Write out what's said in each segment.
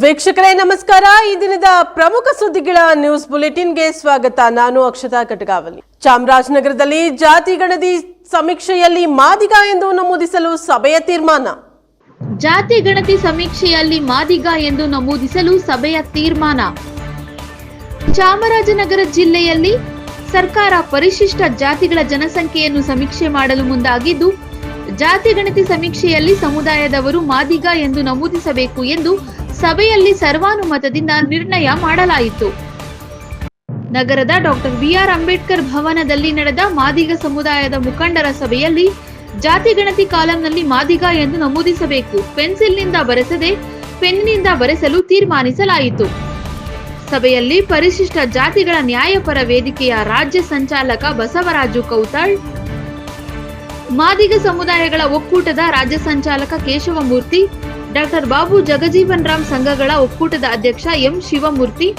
ವೀಕ್ಷಕರೇ ನಮಸ್ಕಾರ. ಈ ದಿನದ ಪ್ರಮುಖ ಸುದ್ದಿಗಳ ನ್ಯೂಸ್ ಬುಲೆಟಿನ್ಗೆ ಸ್ವಾಗತ. ನಾನು ಅಕ್ಷತಾ ಕಟಗಾವಲಿ. ಚಾಮರಾಜನಗರದಲ್ಲಿ ಜಾತಿ ಗಣತಿ ಸಮೀಕ್ಷೆಯಲ್ಲಿ ಮಾದಿಗ ಎಂದು ನಮೂದಿಸಲು ಸಭೆಯ ತೀರ್ಮಾನ. ಜಾತಿ ಗಣತಿ ಸಮೀಕ್ಷೆಯಲ್ಲಿ ಮಾದಿಗ ಎಂದು ನಮೂದಿಸಲು ಸಭೆಯ ತೀರ್ಮಾನ. ಚಾಮರಾಜನಗರ ಜಿಲ್ಲೆಯಲ್ಲಿ ಸರ್ಕಾರ ಪರಿಶಿಷ್ಟ ಜಾತಿಗಳ ಜನಸಂಖ್ಯೆಯನ್ನು ಸಮೀಕ್ಷೆ ಮಾಡಲು ಮುಂದಾಗಿದ್ದು, ಜಾತಿ ಗಣತಿ ಸಮೀಕ್ಷೆಯಲ್ಲಿ ಸಮುದಾಯದವರು ಮಾದಿಗ ಎಂದು ನಮೂದಿಸಬೇಕು ಎಂದು ಸಭೆಯಲ್ಲಿ ಸರ್ವಾನುಮತದಿಂದ ನಿರ್ಣಯ ಮಾಡಲಾಯಿತು. ನಗರದ ಡಾಕ್ಟರ್ ಬಿಆರ್ ಅಂಬೇಡ್ಕರ್ ಭವನದಲ್ಲಿ ನಡೆದ ಮಾದಿಗ ಸಮುದಾಯದ ಮುಖಂಡರ ಸಭೆಯಲ್ಲಿ ಜಾತಿ ಗಣತಿ ಕಾಲಂನಲ್ಲಿ ಮಾದಿಗ ಎಂದು ನಮೂದಿಸಬೇಕು, ಪೆನ್ಸಿಲ್ನಿಂದ ಬರೆಸದೆ ಪೆನ್ನಿನಿಂದ ಬರೆಸಲು ತೀರ್ಮಾನಿಸಲಾಯಿತು. ಸಭೆಯಲ್ಲಿ ಪರಿಶಿಷ್ಟ ಜಾತಿಗಳ ನ್ಯಾಯಪರ ವೇದಿಕೆಯ ರಾಜ್ಯ ಸಂಚಾಲಕ ಬಸವರಾಜು ಕೌತಾಳ್, ಮಾದಿಗ ಸಮುದಾಯಗಳ ಒಕ್ಕೂಟದ ರಾಜ್ಯ ಸಂಚಾಲಕ ಕೇಶವಮೂರ್ತಿ, ಡಾಕ್ಟರ್ ಬಾಬು ಜಗಜೀವನ್ ರಾಮ್ ಸಂಘಗಳ ಒಕ್ಕೂಟದ ಅಧ್ಯಕ್ಷ ಎಂ ಶಿವಮೂರ್ತಿ,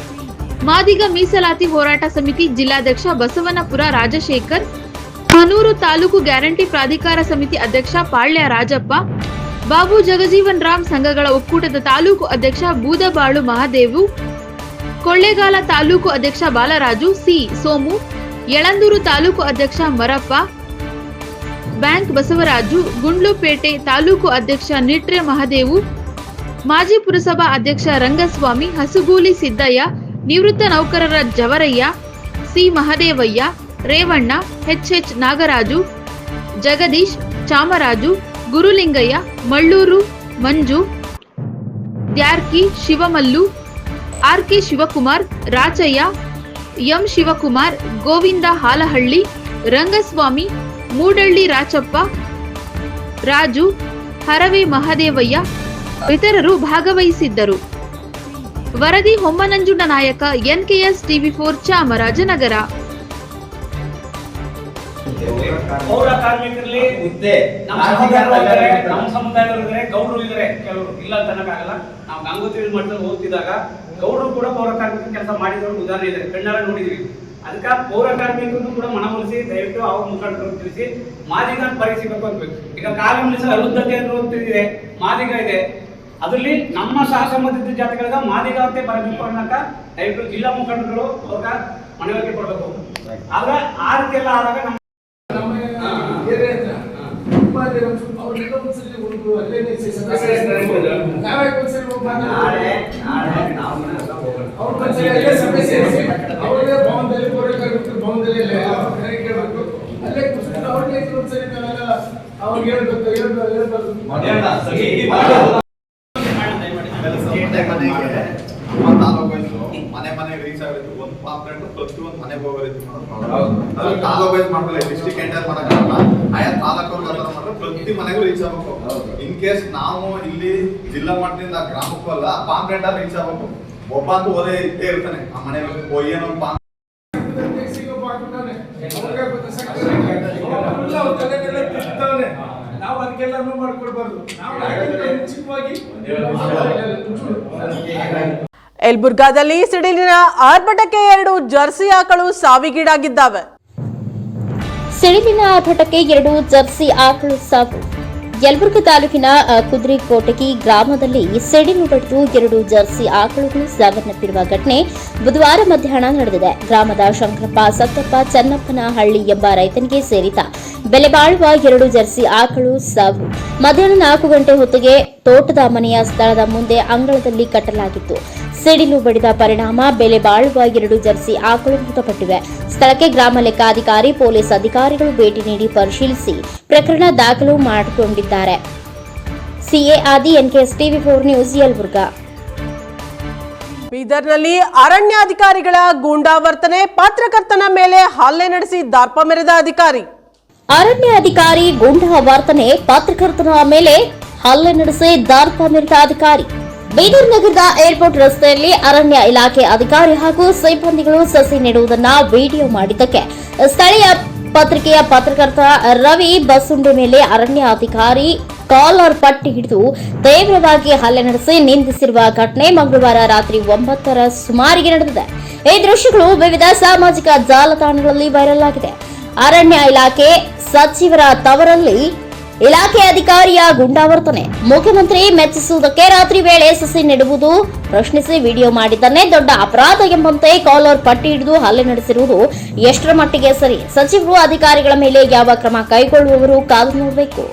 ಮಾದಿಗ ಮೀಸಲಾತಿ ಹೋರಾಟ ಸಮಿತಿ ಜಿಲ್ಲಾಧ್ಯಕ್ಷ ಬಸವನಪುರ ರಾಜಶೇಖರ್, ಹನೂರು ತಾಲೂಕು ಗ್ಯಾರಂಟಿ ಪ್ರಾಧಿಕಾರ ಸಮಿತಿ ಅಧ್ಯಕ್ಷ ಪಾಳ್ಯ ರಾಜಪ್ಪ, ಬಾಬು ಜಗಜೀವನ್ ರಾಮ್ ಸಂಘಗಳ ಒಕ್ಕೂಟದ ತಾಲೂಕು ಅಧ್ಯಕ್ಷ ಬೂದಬಾಳು ಮಹಾದೇವು, ಕೊಳ್ಳೇಗಾಲ ತಾಲೂಕು ಅಧ್ಯಕ್ಷ ಬಾಲರಾಜು ಸಿ ಸೋಮು, ಯಳಂದೂರು ತಾಲೂಕು ಅಧ್ಯಕ್ಷ ಮರಪ್ಪ, ಬ್ಯಾಂಕ್ ಬಸವರಾಜು, ಗುಂಡ್ಲುಪೇಟೆ ತಾಲೂಕು ಅಧ್ಯಕ್ಷ ನಿಟ್ರೆ ಮಹದೇವು, ಮಾಜಿ ಪುರಸಭಾ ಅಧ್ಯಕ್ಷ ರಂಗಸ್ವಾಮಿ, ಹಸುಗೂಲಿ ಸಿದ್ದಯ್ಯ, ನಿವೃತ್ತ ನೌಕರರ Javaraiah, C Mahadevaiah, Revanna, H Nagaraju, Jagadish, Chamaraju, Gurulingaiah, Malluru Manju, Dyarki Shivamallu, R K. Shivakumar, Rachaiah, M Shivakumar, Govinda Halahalli, Rangaswamy, Moodalli Rachappa, Raju, Harave Mahadevaiah ಇತರರು ಭಾಗವಹಿಸಿದ್ದರು. ವರದಿ ಹೊಮ್ಮನಂಜುಂಡ ನಾಯಕ, ಎನ್ಕೆಎಸ್ ಟಿವಿ4 ಚಾಮರಾಜನಗರ. ಪೌರ ಕಾರ್ಮಿಕರಲ್ಲಿ ನಮ್ಮ ಸಮುದಾಯದವರು ಇದ್ದಾರೆ, ಗೌಡರು ಇದ್ದಾರೆ, ಕೆಲವರು ಇಲ್ಲ ಅಂತ ಅನ್ನಕ್ಕಾಗಲ್ಲ. ನಾವು ಗಂಗೋತ್ರಿ ಮಟ್ಟದಲ್ಲಿ ಓದ್ತಿದ್ದಾಗ ಗೌಡರು ಕೂಡ ಪೌರ ಕಾರ್ಮಿಕ ಕೆಲಸ ಮಾಡಿದವರು ಉದಾಹರಣೆ ಇದೆ, ಕಣ್ಣಾರ ನೋಡಿದ್ವಿ. ಅದಕ್ಕೆ ಪೌರ ಕಾರ್ಮಿಕರನ್ನು ಕೂಡ ಮನವೊಲಿಸಿ ದಯವಿಟ್ಟು ಅವ್ರ ಮುಖಂಡರು ತಿಳಿಸಿ ಮಾದಿಗ ಪರಿಗಣಿಸಬೇಕು ಅನ್ಬೇಕು. ಈಗ ಕಾನೂನಿನ ಅರುದ್ಧತೆ ಅನ್ನುವಂತಿದೆ, ಮಾದಿಗ ಇದೆ, ಅದರಲ್ಲಿ ನಮ್ಮ ಸಹ ಸಂಬಂಧಿತ ಜಾತಿಗಳಿಗೆ ಮಾದಿಗ ಅಂತ ಬರಬೇಕು ಅನ್ನಕ ದಯವಿಟ್ಟು ಜಿಲ್ಲಾ ಮುಖಂಡರುಗಳು ಅವ್ರ ಮನವರಿಕೆ ಕೊಡಬೇಕು. ಆದ್ರೆ ಆ ರೀತಿ ಎಲ್ಲ ಆದಾಗ ನಮ್ಮ ಮನೆ ರೀಚ್ ಆಗಿತ್ತು. ಒಂದು ಪಾಂಪ್ಲೆಟ್ ಪ್ರತಿಯೊಂದು ಮನೆಗೆ ಹೋಗೋರಿತ್ತು. ತಾಲೂಕು ಮಾಡ್ಕೊಳ್ಳಿ, ಡಿಸ್ಟ್ರಿಕ್ಟ್ ಎಂಟರ್ ಮಾಡಕ್ಕಾಗಲ್ಲ. ಆಯಾ ತಾಲೂಕು ಪ್ರತಿ ಮನೆಗೂ ರೀಚ್ ಆಗ್ಬೇಕು. ಇನ್ ಕೇಸ್ ನಾವು ಇಲ್ಲಿ ಜಿಲ್ಲಾ ಮಟ್ಟದಿಂದ ಗ್ರಾಮಕ್ಕೂ ಅಲ್ಲ, ಪಾಂಪ್ಲೆಟ್ ರೀಚ್ ಆಗ್ಬೇಕು. ಒಬ್ಬ ಅಂತ ಓದೇ ಇದ್ದೇ ಇರ್ತಾನೆ ಆ ಮನೆ ಏನೋ ನಾವು ಅದಕ್ಕೆಲ್ಲ ಮಾಡ್ಕೊಡ್ಬಾರ್ದು. ಯಲಬುರ್ಗಾದಲ್ಲಿ ಸಿಡಿಲಿನ ಆರ್ಭಟಕ್ಕೆ 2 ಜರ್ಸಿ ಆಕಳು ಸಾವಿಗೀಡಾಗಿದ್ದಾವೆ. ಸಿಡಿಲಿನ ಆರ್ಭಟಕ್ಕೆ 2 ಜರ್ಸಿ ಆಕಳು ಸಾವು. ಯಲಬುರ್ಗಾ ತಾಲೂಕಿನ ಕುದ್ರಿಕೋಟಗಿ ಗ್ರಾಮದಲ್ಲಿ ಸಿಡಿಲು ಬಡಿದು 2 ಜರ್ಸಿ ಆಕಳುಗಳು ಸಾವನ್ನಪ್ಪಿರುವ ಘಟನೆ ಬುಧವಾರ ಮಧ್ಯಾಹ್ನ ನಡೆದಿದೆ. ಗ್ರಾಮದ ಶಂಕರಪ್ಪ ಸತ್ತಪ್ಪ ಚನ್ನಪ್ಪನಹಳ್ಳಿ ಎಂಬ ರೈತನಿಗೆ ಸೇರಿದ ಬೆಲೆ ಬಾಳುವ 2 ಜರ್ಸಿ ಆಕಳು ಸಾವು. ಮಧ್ಯಾಹ್ನ 4 ಗಂಟೆ ಹೊತ್ತಿಗೆ ತೋಟದ ಮನೆಯ ಸ್ಥಳದ ಮುಂದೆ ಅಂಗಳದಲ್ಲಿ ಕಟ್ಟಲಾಗಿತ್ತು. ಸಿಡಿಲು ಬಡಿದ ಪರಿಣಾಮ ಬೆಲೆ ಬಾಳುವ 2 ಜರ್ಸಿ ಆಕಳು ಮೃತಪಟ್ಟಿವೆ. ಸ್ಥಳಕ್ಕೆ ಗ್ರಾಮ ಲೆಕ್ಕಾಧಿಕಾರಿ, ಪೊಲೀಸ್ ಅಧಿಕಾರಿಗಳು ಭೇಟಿ ನೀಡಿ ಪರಿಶೀಲಿಸಿ ಪ್ರಕರಣ ದಾಖಲು ಮಾಡಿಕೊಂಡಿದ್ದಾರೆ. ಸಿಎ ಆದಿ, ಎನ್ಕೆಎಸ್ ಟಿವಿ4 ನ್ಯೂಸ್, ಯಲಬುರ್ಗಾ. ಬೀದರ್ನಲ್ಲಿ ಅರಣ್ಯಾಧಿಕಾರಿಗಳ ಗೂಂಡಾವರ್ತನೆ, ಪತ್ರಕರ್ತನ ಮೇಲೆ ಹಲ್ಲೆ ನಡೆಸಿ ದರ್ಪ ಮೆರೆದ ಅಧಿಕಾರಿ. ಅರಣ್ಯಾಧಿಕಾರಿ ಗೂಂಡಾ ವರ್ತನೆ, ಪತ್ರಕರ್ತನ ಮೇಲೆ ಹಲ್ಲೆ ನಡೆಸಿ ದರ್ಪ ಮೆರೆದ ಅಧಿಕಾರಿ. ಬೀದರ್ ನಗರದ ಏರ್ಪೋರ್ಟ್ ರಸ್ತೆಯಲ್ಲಿ ಅರಣ್ಯ ಇಲಾಖೆ ಅಧಿಕಾರಿ ಹಾಗೂ ಸಿಬ್ಬಂದಿಗಳು ಸಸಿ ನೆಡುವುದನ್ನು ವಿಡಿಯೋ ಮಾಡಿದ್ದಕ್ಕೆ ಸ್ಥಳೀಯ ಪತ್ರಿಕೆಯ ಪತ್ರಕರ್ತ ರವಿ ಬಸುಂಡೆ ಮೇಲೆ ಅರಣ್ಯ ಅಧಿಕಾರಿ ಕಾಲರ್ ಪಟ್ಟಿ ಹಿಡಿದು ತೀವ್ರವಾಗಿ ಹಲ್ಲೆ ನಡೆಸಿ ನಿಂದಿಸಿರುವ ಘಟನೆ ಮಂಗಳವಾರ ರಾತ್ರಿ 9ರ ಸುಮಾರಿಗೆ ನಡೆದಿದೆ. ಈ ದೃಶ್ಯಗಳು ವಿವಿಧ ಸಾಮಾಜಿಕ ಜಾಲತಾಣಗಳಲ್ಲಿ ವೈರಲ್ ಆಗಿದೆ. ಅರಣ್ಯ ಇಲಾಖೆ ಸಚಿವರ ತವರಲ್ಲಿ ಇಲಾಖೆ ಅಧಿಕಾರಿಯ ಗುಂಡಾವರ್ತನೆ. ಮುಖ್ಯಮಂತ್ರಿ ಮೆಚ್ಚಿಸುವುದಕ್ಕೆ ರಾತ್ರಿ ವೇಳೆ ಸಸಿ ನೆಡುವುದು ಪ್ರಶ್ನಿಸಿ ವಿಡಿಯೋ ಮಾಡಿದ್ದನ್ನೇ ದೊಡ್ಡ ಅಪರಾಧ ಎಂಬಂತೆ ಕಾಲರ್ ಪಟ್ಟಿ ಹಿಡಿದು ಹಲ್ಲೆ ನಡೆಸಿರುವುದು ಎಷ್ಟರ ಮಟ್ಟಿಗೆ ಸರಿ? ಸಚಿವರು ಅಧಿಕಾರಿಗಳ ಮೇಲೆ ಯಾವ ಕ್ರಮ ಕೈಗೊಳ್ಳುವವರು ಕಾದು ನೋಡಬೇಕು.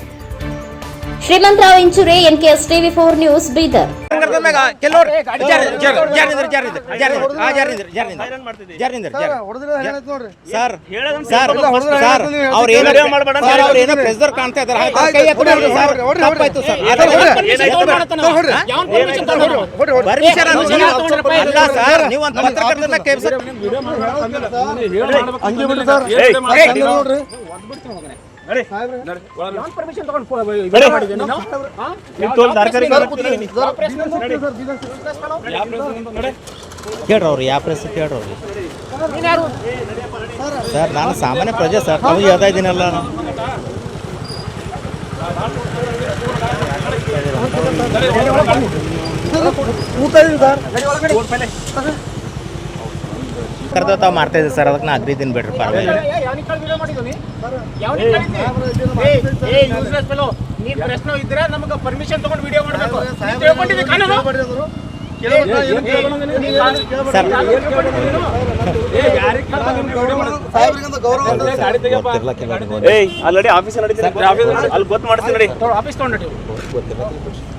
Shrimantrao Inchure, NKS TV4 news, Bidar. ಕೇಳ್ರವ್ರು ಯಾವ ಪ್ರೆಸ್ ಕೇಳ್ರವ್ರು ಸರ್. ನಾನು ಸಾಮಾನ್ಯ ಪ್ರಜೆ ಸರ್, ತಾವು ಹೇಳ್ತಾ ಇದ್ದೀನಲ್ಲ. ಕರೆದ ತಾವು ಮಾಡ್ತಾ ಇದ್ದೀವಿ ಸರ್, ಅದಕ್ಕೆ ನಾ ಅಗ್ರಿದ್ದೀನಿ ಬಿಡ್ರಿ, ಪರವಾಗಿಲ್ಲ. ಆಲ್ರೆಡಿ ಆಫೀಸ್ ನಡೀತೀನಿ, ಅಲ್ಲಿ ಗೊತ್ತು ಮಾಡ್ತೀನಿ ನಡಿ, ಆಫೀಸ್ ತಗೊಂಡು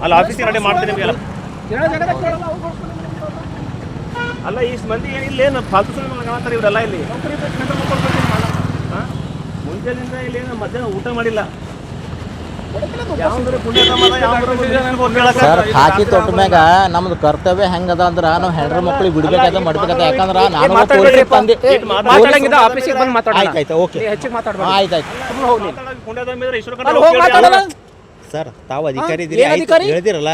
ಅಲ್ಲಿ ಆಫೀಸಿಗೆ ನಡಿ ಮಾಡ್ತೀನಿ ನಿಮಗೆಲ್ಲ. ಅಲ್ಲ ಈ ಮಂದಿ ಏನಿಲ್ಲ, ಏನು ಫಾಲ್ತು ಕಾಣ್ತಾರೆ ಇವರೆಲ್ಲ ಇಲ್ಲಿ. ಮುಂಜಾನಿಂದ ಇಲ್ಲಿ ಏನು ಮಧ್ಯಾಹ್ನ ಊಟ ಮಾಡಿಲ್ಲ. ಸರ್ ಹಾಕಿ ತೊಟ್ಟ ಮ್ಯಾಗ ನಮ್ದು ಕರ್ತವ್ಯ ಹೆಂಗದ ಅಂದ್ರ ನಾವು ಹೆಣ್ರ ಮಕ್ಳಿಗೆ ಬಿಡ್ಬೇಕಾದ ಮಾಡ್ಬೇಕಾದ. ಯಾಕಂದ್ರ ನಾನು ಸರ್ ತಾವು ಅಧಿಕಾರಿ ಹೇಳಿದಿರಲ್ಲ.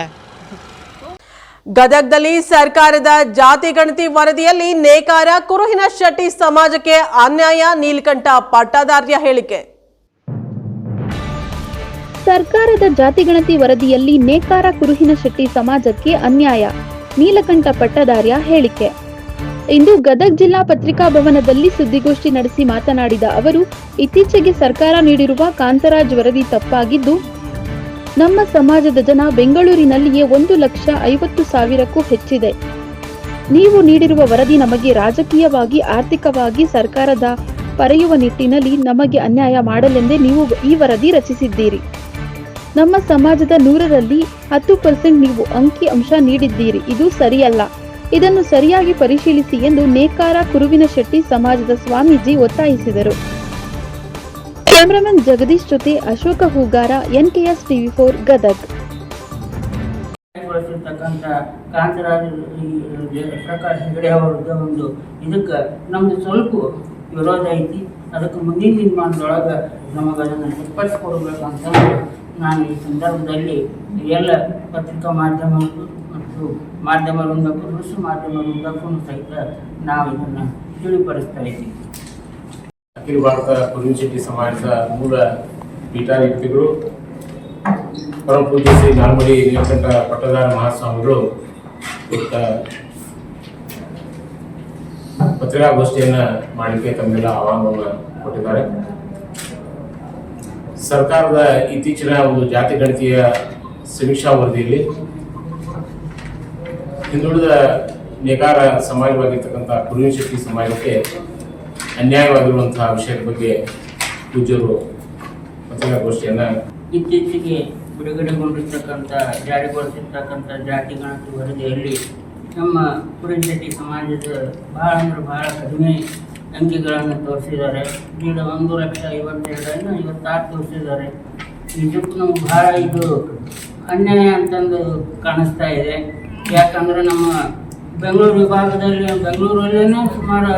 ಗದಗದಲ್ಲಿ ಸರ್ಕಾರದ ಜಾತಿ ಗಣತಿ ವರದಿಯಲ್ಲಿ ನೇಕಾರ ಕುರುಹಿನ ಶೆಟ್ಟಿ ಸಮಾಜಕ್ಕೆ ಅನ್ಯಾಯ, ನೀಲಕಂಠ ಪಟ್ಟದಾರ್ಯ ಹೇಳಿಕೆ. ಸರ್ಕಾರದ ಜಾತಿಗಣತಿ ವರದಿಯಲ್ಲಿ ನೇಕಾರ ಕುರುಹಿನ ಶೆಟ್ಟಿ ಸಮಾಜಕ್ಕೆ ಅನ್ಯಾಯ, ನೀಲಕಂಠ ಪಟ್ಟದಾರ್ಯ ಹೇಳಿಕೆ. ಇಂದು ಗದಗ ಜಿಲ್ಲಾ ಪತ್ರಿಕಾ ಭವನದಲ್ಲಿ ಸುದ್ದಿಗೋಷ್ಠಿ ನಡೆಸಿ ಮಾತನಾಡಿದ ಅವರು, ಇತ್ತೀಚೆಗೆ ಸರ್ಕಾರ ನೀಡಿರುವ ಕಾಂತರಾಜ್ ವರದಿ ತಪ್ಪಾಗಿದ್ದು, ನಮ್ಮ ಸಮಾಜದ ಜನ ಬೆಂಗಳೂರಿನಲ್ಲಿಯೇ 1,50,000ಕ್ಕೂ ಹೆಚ್ಚಿದೆ. ನೀವು ನೀಡಿರುವ ವರದಿ ನಮಗೆ ರಾಜಕೀಯವಾಗಿ, ಆರ್ಥಿಕವಾಗಿ ಸರ್ಕಾರದ ಪರೆಯುವ ನಿಟ್ಟಿನಲ್ಲಿ ನಮಗೆ ಅನ್ಯಾಯ ಮಾಡಲೆಂದೇ ನೀವು ಈ ವರದಿ ರಚಿಸಿದ್ದೀರಿ. ನಮ್ಮ ಸಮಾಜದ 100ರಲ್ಲಿ 10% ನೀವು ಅಂಕಿ ಅಂಶ ನೀಡಿದ್ದೀರಿ. ಇದು ಸರಿಯಲ್ಲ. ಇದನ್ನು ಸರಿಯಾಗಿ ಪರಿಶೀಲಿಸಿ ಎಂದು ನೇಕಾರ ಕುರುವಿನ ಶೆಟ್ಟಿ ಸಮಾಜದ ಸ್ವಾಮೀಜಿ ಒತ್ತಾಯಿಸಿದರು. ಕ್ಯಾಮರಾಮನ್ ಜಗದೀಶ್ ಜೊತೆ ಅಶೋಕ ಹೂಗಾರ, NKS TV4 ಗದಗ್. ಕಾಂತರಾಜ್ ಪ್ರಕಾಶ್ ಹೆಗಡೆ ಅವರದ ಒಂದು ಇದಕ್ಕೆ ನಮ್ದು ಸ್ವಲ್ಪ ವಿರೋಧ ಐತಿ. ಅದಕ್ಕೆ ಮುಂದಿನ ದಿನಮಾನದೊಳಗೆ ನಮಗೆ ಅದನ್ನು ಸರಿಪಡಿಸ್ಕೊಡ್ಬೇಕಂತ ನಾನು ಈ ಸಂದರ್ಭದಲ್ಲಿ ಎಲ್ಲ ಪತ್ರಿಕಾ ಮಾಧ್ಯಮಗಳು ಮತ್ತು ಮಾಧ್ಯಮ ವೃಂದಕ್ಕೂ, ದೃಶ್ಯ ಮಾಧ್ಯಮ ವೃಂದಕ್ಕೂ ಸಹಿತ ನಾವು ಇದನ್ನು ತಿಳಿಪಡಿಸ್ತಾ ಇದ್ದೀವಿ. ಅಖಿಲ ಭಾರತ ಕುರುವಿನ ಶೆಟ್ಟಿ ಸಮಾಜದ ಮೂಲ ಪೀಠಾಧಿಪತಿಗಳು ಪರಮ ಪೂಜ್ಯ ಶ್ರೀ ನಾಲ್ಮಡಿ ನೀಲಕಂಠ ಪಟ್ಟದಾರ ಮಹಾಸ್ವಾಮಿಗಳು ಪತ್ರಿಕಾಗೋಷ್ಠಿಯನ್ನು ಮಾಡಲಿಕ್ಕೆ ತಮ್ಮೆಲ್ಲ ಆಹ್ವಾನವನ್ನು ಕೊಟ್ಟಿದ್ದಾರೆ. ಸರ್ಕಾರದ ಇತ್ತೀಚಿನ ಒಂದು ಜಾತಿ ಗಣತಿಯ ಸಮೀಕ್ಷಾ ವರದಿಯಲ್ಲಿ ಹಿಂದುಳಿದ ನೇಕಾರ ಸಮಾಜವಾಗಿರ್ತಕ್ಕಂಥ ಕುರುವಿನ ಶೆಟ್ಟಿ ಸಮಾಜಕ್ಕೆ ಅನ್ಯಾಯವಾಗಿರುವಂತಹ ವಿಷಯದ ಬಗ್ಗೆ ಪೂಜ್ಯರು ಪತ್ರಿಕಾಗೋಷ್ಠಿಯನ್ನು ಇತ್ತೀಚೆಗೆ ಬಿಡುಗಡೆಗೊಂಡಿರ್ತಕ್ಕಂಥ ಜಾರಿಗೊಳಿಸಿರ್ತಕ್ಕಂಥ ಜಾತಿ ಗಣತಿ ವರದಿಯಲ್ಲಿ ನಮ್ಮ ಕುರುವಿನ ಶೆಟ್ಟಿ ಸಮಾಜದ ಭಾಳ ಅಂದ್ರೆ ಭಾಳ ಕಡಿಮೆ ಅಂಕಿಗಳನ್ನು ತೋರಿಸಿದ್ದಾರೆ. ಈಗ 1,52,56 ತೋರಿಸಿದ್ದಾರೆ. ನಿಜಕ್ಕೂ ನಮ್ಗೆ ಭಾಳ ಇದು ಅನ್ಯಾಯ ಅಂತಂದು ಕಾಣಿಸ್ತಾ ಇದೆ. ಯಾಕಂದ್ರೆ ನಮ್ಮ ಬೆಂಗಳೂರು ವಿಭಾಗದಲ್ಲಿ ಬೆಂಗಳೂರಲ್ಲೇ ಸುಮಾರು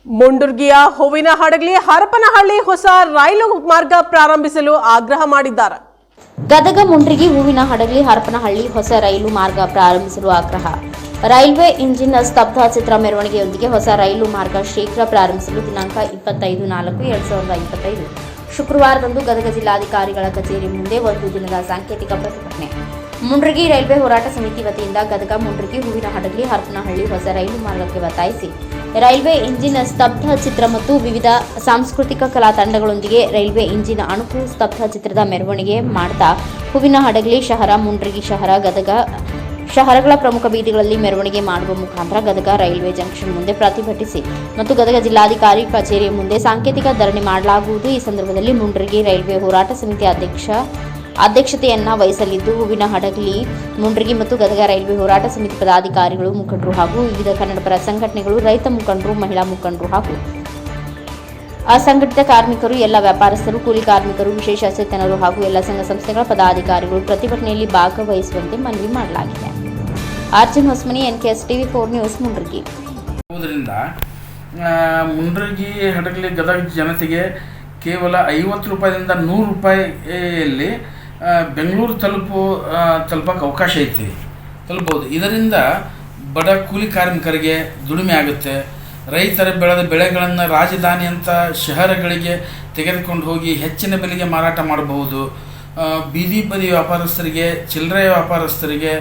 ಮುಂಡರ್ಗಿಯ ಹೂವಿನ ಹಡಗಲಿ ಹರಪನಹಳ್ಳಿ ಹೊಸ ರೈಲು ಮಾರ್ಗ ಪ್ರಾರಂಭಿಸಲು ಆಗ್ರಹ ಮಾಡಿದ್ದಾರೆ. ಗದಗ ಮುಂಡ್ರಿಗಿ ಹೂವಿನ ಹಡಗಲಿ ಹರಪನಹಳ್ಳಿ ಹೊಸ ರೈಲು ಮಾರ್ಗ ಪ್ರಾರಂಭಿಸಲು ಆಗ್ರಹ. ರೈಲ್ವೆ ಇಂಜಿನ್ ಸ್ತಬ್ಧ ಚಿತ್ರ ಮೆರವಣಿಗೆಯೊಂದಿಗೆ ಹೊಸ ರೈಲು ಮಾರ್ಗ ಶೀಘ್ರ ಪ್ರಾರಂಭಿಸಲು ದಿನಾಂಕ 25/4/2025 ಶುಕ್ರವಾರದಂದು ಗದಗ ಜಿಲ್ಲಾಧಿಕಾರಿಗಳ ಕಚೇರಿ ಮುಂದೆ ಒಂದು ದಿನದ ಸಾಂಕೇತಿಕ ಪ್ರತಿಭಟನೆ. ಮುಂಡ್ರಿಗಿ ರೈಲ್ವೆ ಹೋರಾಟ ಸಮಿತಿ ವತಿಯಿಂದ ಗದಗ ಮುಂಡ್ರಿಗಿ ಹೂವಿನ ಹಡಗಲಿ ಹರಪನಹಳ್ಳಿ ಹೊಸ ರೈಲು ಮಾರ್ಗಕ್ಕೆ ಒತ್ತಾಯಿಸಿ ರೈಲ್ವೆ ಇಂಜಿನ್ ಸ್ತಬ್ಧ ಚಿತ್ರ ಮತ್ತು ವಿವಿಧ ಸಾಂಸ್ಕೃತಿಕ ಕಲಾ ತಂಡಗಳೊಂದಿಗೆ ರೈಲ್ವೆ ಇಂಜಿನ್ ಅಣುಕು ಸ್ತಬ್ಧ ಚಿತ್ರದ ಮೆರವಣಿಗೆ ಮಾಡ್ತಾ ಹೂವಿನ ಹಡಗಲಿ ಶಹರ, ಮುಂಡ್ರಗಿ ಶಹರ, ಗದಗ ಶಹರಗಳ ಪ್ರಮುಖ ಬೀದಿಗಳಲ್ಲಿ ಮೆರವಣಿಗೆ ಮಾಡುವ ಮುಖಾಂತರ ಗದಗ ರೈಲ್ವೆ ಜಂಕ್ಷನ್ ಮುಂದೆ ಪ್ರತಿಭಟಿಸಿ ಮತ್ತು ಗದಗ ಜಿಲ್ಲಾಧಿಕಾರಿ ಕಚೇರಿಯ ಮುಂದೆ ಸಾಂಕೇತಿಕ ಧರಣಿ ಮಾಡಲಾಗುವುದು. ಈ ಸಂದರ್ಭದಲ್ಲಿ ಮುಂಡ್ರಗಿ ರೈಲ್ವೆ ಹೋರಾಟ ಸಮಿತಿ ಅಧ್ಯಕ್ಷತೆಯನ್ನ ವಹಿಸಲಿದ್ದು, ಹೂವಿನ ಹಡಗಲಿ, ಮುಂಡ್ರಗಿ ಮತ್ತು ಗದಗ ರೈಲ್ವೆ ಹೋರಾಟ ಸಮಿತಿ ಪದಾಧಿಕಾರಿಗಳು, ಮುಖಂಡರು ಹಾಗೂ ವಿವಿಧ ಕನ್ನಡಪರ ಸಂಘಟನೆಗಳು, ರೈತ ಮುಖಂಡರು, ಮಹಿಳಾ ಮುಖಂಡರು ಹಾಗೂ ಅಸಂಘಟಿತ ಕಾರ್ಮಿಕರು, ಎಲ್ಲ ವ್ಯಾಪಾರಸ್ಥರು, ಕೂಲಿ ಕಾರ್ಮಿಕರು, ವಿಶೇಷ ಚೇತನರು ಹಾಗೂ ಎಲ್ಲ ಸಂಘ ಸಂಸ್ಥೆಗಳ ಪದಾಧಿಕಾರಿಗಳು ಪ್ರತಿಭಟನೆಯಲ್ಲಿ ಭಾಗವಹಿಸುವಂತೆ ಮನವಿ ಮಾಡಲಾಗಿದೆ. Arjun Hosmani, NKS TV 4 news, Mundargi. Mundargi Hadagali Gadag ಜನತೆಗೆ ಕೇವಲ 50 ರೂಪಾಯಿದಿಂದ 100 ರೂಪಾಯಿಯಲ್ಲಿ ಬೆಂಗಳೂರು ತಲುಪಕ್ಕೆ ಅವಕಾಶ ಐತಿ, ತಲುಪಬಹುದು. ಇದರಿಂದ ಬಡ ಕೂಲಿ ಕಾರ್ಮಿಕರಿಗೆ ದುಡಿಮೆ ಆಗುತ್ತೆ. ರೈತರ ಬೆಳೆದ ಬೆಳೆಗಳನ್ನು ರಾಜಧಾನಿ ಅಂತ ಶಹರಗಳಿಗೆ ತೆಗೆದುಕೊಂಡು ಹೋಗಿ ಹೆಚ್ಚಿನ ಬೆಲೆಗೆ ಮಾರಾಟ ಮಾಡಬಹುದು. ಬೀದಿ ಬದಿ ವ್ಯಾಪಾರಸ್ಥರಿಗೆ, ಚಿಲ್ಲರೆ ವ್ಯಾಪಾರಸ್ಥರಿಗೆ,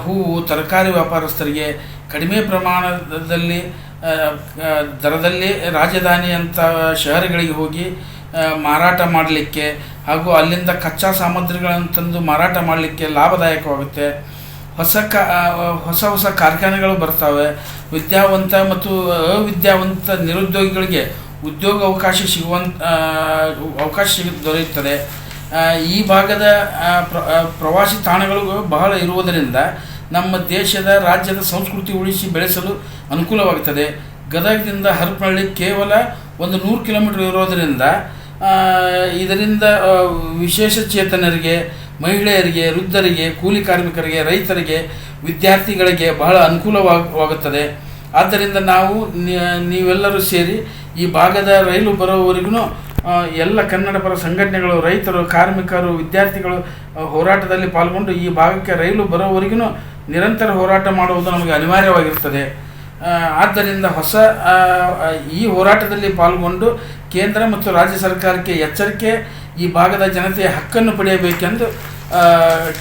ಹೂವು ತರಕಾರಿ ವ್ಯಾಪಾರಸ್ಥರಿಗೆ ಕಡಿಮೆ ಪ್ರಮಾಣದಲ್ಲಿ ದರದಲ್ಲಿ ರಾಜಧಾನಿ ಅಂತ ಶಹರಗಳಿಗೆ ಹೋಗಿ ಮಾರಾಟ ಮಾಡಲಿಕ್ಕೆ ಹಾಗೂ ಅಲ್ಲಿಂದ ಕಚ್ಚಾ ಸಾಮಗ್ರಿಗಳನ್ನು ತಂದು ಮಾರಾಟ ಮಾಡಲಿಕ್ಕೆ ಲಾಭದಾಯಕವಾಗುತ್ತೆ. ಹೊಸ ಕಾರ್ಖಾನೆಗಳು ಬರ್ತವೆ. ವಿದ್ಯಾವಂತ ಮತ್ತು ಅವಿದ್ಯಾವಂತ ನಿರುದ್ಯೋಗಿಗಳಿಗೆ ಉದ್ಯೋಗ ಅವಕಾಶ ದೊರೆಯುತ್ತದೆ. ಈ ಭಾಗದ ಪ್ರವಾಸಿ ತಾಣಗಳು ಬಹಳ ಇರುವುದರಿಂದ ನಮ್ಮ ರಾಜ್ಯದ ಸಂಸ್ಕೃತಿ ಉಳಿಸಿ ಬೆಳೆಸಲು ಅನುಕೂಲವಾಗುತ್ತದೆ. ಗದಗದಿಂದ ಹರಪನಹಳ್ಳಿ ಕೇವಲ 100 ಕಿಲೋಮೀಟರ್ ಇರೋದರಿಂದ ಇದರಿಂದ ವಿಶೇಷ ಚೇತನರಿಗೆ, ಮಹಿಳೆಯರಿಗೆ, ವೃದ್ಧರಿಗೆ, ಕೂಲಿ ಕಾರ್ಮಿಕರಿಗೆ, ರೈತರಿಗೆ, ವಿದ್ಯಾರ್ಥಿಗಳಿಗೆ ಬಹಳ ಅನುಕೂಲವಾಗುತ್ತದೆ. ಆದ್ದರಿಂದ ನೀವೆಲ್ಲರೂ ಸೇರಿ ಈ ಭಾಗದ ರೈಲು ಬರೋವರೆಗೂ ಎಲ್ಲ ಕನ್ನಡ ಪರ ಸಂಘಟನೆಗಳು, ರೈತರು, ಕಾರ್ಮಿಕರು, ವಿದ್ಯಾರ್ಥಿಗಳು ಹೋರಾಟದಲ್ಲಿ ಪಾಲ್ಗೊಂಡು ಈ ಭಾಗಕ್ಕೆ ರೈಲು ಬರೋವರೆಗೂ ನಿರಂತರ ಹೋರಾಟ ಮಾಡುವುದು ನಮಗೆ ಅನಿವಾರ್ಯವಾಗಿರುತ್ತದೆ. ಆದ್ದರಿಂದ ಈ ಹೋರಾಟದಲ್ಲಿ ಪಾಲ್ಗೊಂಡು ಕೇಂದ್ರ ಮತ್ತು ರಾಜ್ಯ ಸರ್ಕಾರಕ್ಕೆ ಎಚ್ಚರಿಕೆ, ಈ ಭಾಗದ ಜನತೆಯ ಹಕ್ಕನ್ನು ಪಡೆಯಬೇಕೆಂದು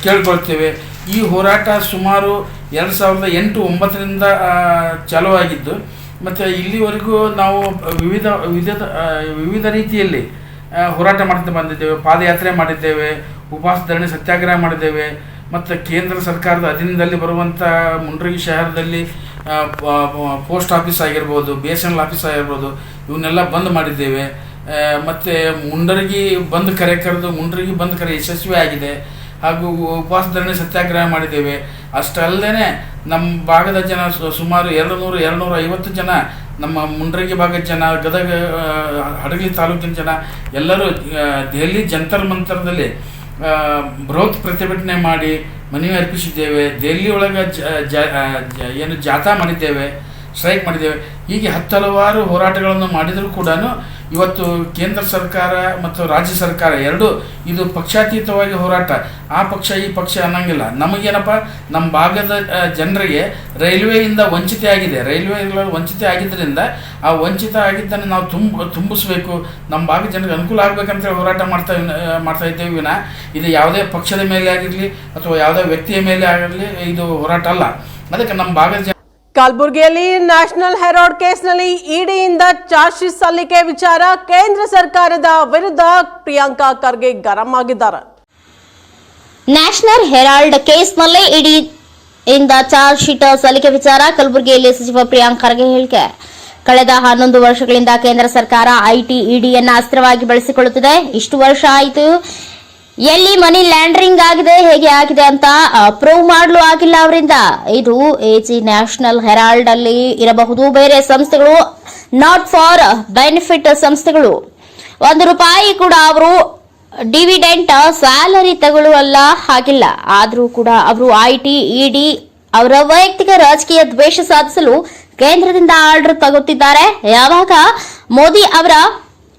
ಕೇಳಿಕೊಳ್ತೇವೆ. ಈ ಹೋರಾಟ ಸುಮಾರು 2008-9ರಿಂದ ಚಾಲುವಾಗಿದ್ದು ಮತ್ತು ಇಲ್ಲಿವರೆಗೂ ನಾವು ವಿವಿಧ ರೀತಿಯಲ್ಲಿ ಹೋರಾಟ ಮಾಡ್ತಾ ಬಂದಿದ್ದೇವೆ. ಪಾದಯಾತ್ರೆ ಮಾಡಿದ್ದೇವೆ, ಉಪವಾಸ ಧರಣಿ ಸತ್ಯಾಗ್ರಹ ಮಾಡಿದ್ದೇವೆ ಮತ್ತು ಕೇಂದ್ರ ಸರ್ಕಾರದ ಅಧೀನದಲ್ಲಿ ಬರುವಂಥ ಮುಂಡ್ರಗಿ ಶಹರದಲ್ಲಿ ಪೋಸ್ಟ್ ಆಫೀಸ್ ಆಗಿರ್ಬೋದು, BSNL ಆಫೀಸ್ ಆಗಿರ್ಬೋದು, ಇವನ್ನೆಲ್ಲ ಬಂದ್ ಮಾಡಿದ್ದೇವೆ. ಮತ್ತು ಮುಂಡ್ರಗಿ ಬಂದ್ ಕರೆ ಯಶಸ್ವಿ ಆಗಿದೆ ಹಾಗೂ ಉಪವಾಸ ಧರಣಿ ಸತ್ಯಾಗ್ರಹ ಮಾಡಿದ್ದೇವೆ. ಅಷ್ಟಲ್ಲದೆ ನಮ್ಮ ಭಾಗದ ಜನ ಸುಮಾರು 250 ಜನ, ನಮ್ಮ ಮುಂಡ್ರಗಿ ಭಾಗದ ಜನ, ಗದಗ ಹಡಗಲಿ ತಾಲೂಕಿನ ಜನ ಎಲ್ಲರೂ ದೆಹಲಿ ಜಂತರ್ ಮಂತರದಲ್ಲಿ ಬೃಹತ್ ಪ್ರತಿಭಟನೆ ಮಾಡಿ ಮನವಿ ಅರ್ಪಿಸಿದ್ದೇವೆ. ದೆಹಲಿ ಒಳಗೆ ಜಾಥಾ ಮಾಡಿದ್ದೇವೆ, ಸ್ಟ್ರೈಕ್ ಮಾಡಿದ್ದೇವೆ. ಹೀಗೆ ಹಲವಾರು ಹೋರಾಟಗಳನ್ನು ಮಾಡಿದರೂ ಕೂಡ ಇವತ್ತು ಕೇಂದ್ರ ಸರ್ಕಾರ ಮತ್ತು ರಾಜ್ಯ ಸರ್ಕಾರ ಎರಡೂ ಇದು ಪಕ್ಷಾತೀತವಾಗಿ ಹೋರಾಟ, ಆ ಪಕ್ಷ ಈ ಪಕ್ಷ ಅನ್ನಂಗಿಲ್ಲ. ನಮಗೇನಪ್ಪ, ನಮ್ಮ ಭಾಗದ ಜನರಿಗೆ ರೈಲ್ವೆಯಿಂದ ವಂಚಿತ ಆಗಿದ್ದರಿಂದ ಆ ವಂಚಿತ ಆಗಿದ್ದನ್ನು ನಾವು ತುಂಬಿಸ್ಬೇಕು, ನಮ್ಮ ಭಾಗದ ಜನರಿಗೆ ಅನುಕೂಲ ಆಗಬೇಕಂತ ಹೋರಾಟ ಮಾಡ್ತಾ ಇದ್ದೇವೆ ವಿನ ಇದು ಯಾವುದೇ ಪಕ್ಷದ ಮೇಲೆ ಆಗಿರಲಿ ಅಥವಾ ಯಾವುದೇ ವ್ಯಕ್ತಿಯ ಮೇಲೆ ಆಗಿರಲಿ ಇದು ಹೋರಾಟ ಅಲ್ಲ. ಅದಕ್ಕೆ ನಮ್ಮ ಭಾಗದ ಕಲಬುರಗಿಯಲ್ಲಿ ನ್ಯಾಷನಲ್ ಹೆರಾಲ್ಡ್ ಕೇಸ್ನಲ್ಲಿ ಇಡಿಯಿಂದ ಚಾರ್ಜ್ ಶೀಟ್ ಸಲ್ಲಿಕೆ ವಿಚಾರ ಕೇಂದ್ರ ಸರ್ಕಾರದ ವಿರುದ್ಧ ಪ್ರಿಯಾಂಕಾ ಖರ್ಗೆ ಗರಂ ಆಗಿದ್ದಾರೆ. ನ್ಯಾಷನಲ್ ಹೆರಾಲ್ಡ್ ಕೇಸ್ನಲ್ಲಿ ಇಡಿಯಿಂದ ಚಾರ್ಜ್ ಶೀಟ್ ಸಲ್ಲಿಕೆ ವಿಚಾರ ಕಲಬುರಗಿಯಲ್ಲಿ ಸಚಿವ ಪ್ರಿಯಾಂಕಾ ಖರ್ಗೆ ಹೇಳಿಕೆ. ಕಳೆದ 11 ವರ್ಷಗಳಿಂದ ಕೇಂದ್ರ ಸರ್ಕಾರ ಇಡಿಯನ್ನು ಅಸ್ತ್ರವಾಗಿ ಬಳಸಿಕೊಳ್ಳುತ್ತಿದೆ. ಇಷ್ಟು ವರ್ಷ ಆಯಿತು, ಎಲ್ಲಿ ಮನಿ ಲ್ಯಾಂಡರಿಂಗ್ ಆಗಿದೆ, ಹೇಗೆ ಆಗಿದೆ ಅಂತ ಪ್ರೂವ್ ಮಾಡಲು ಆಗಿಲ್ಲ ಅವರಿಂದ. ಇದು ಎಜಿ ನ್ಯಾಷನಲ್ ಹೆರಾಲ್ಡ್ ಅಲ್ಲಿ ಇರಬಹುದು ಬೇರೆ ಸಂಸ್ಥೆಗಳು, ನಾಟ್ ಫಾರ್ ಬೆನಿಫಿಟ್ ಸಂಸ್ಥೆಗಳು. 1 ರೂಪಾಯಿ ಕೂಡ ಅವರು ಡಿವಿಡೆಂಟ್ ಸ್ಯಾಲರಿ ತಗೊಳ್ಳುವಲ್ಲ ಹಾಗಿಲ್ಲ. ಆದರೂ ಕೂಡ ಅವರು ಇಡಿ ಅವರ ವೈಯಕ್ತಿಕ ರಾಜಕೀಯ ದ್ವೇಷ ಸಾಧಿಸಲು ಕೇಂದ್ರದಿಂದ ಆರ್ಡರ್ ತಗುತ್ತಿದ್ದಾರೆ. ಯಾವಾಗ ಮೋದಿ ಅವರ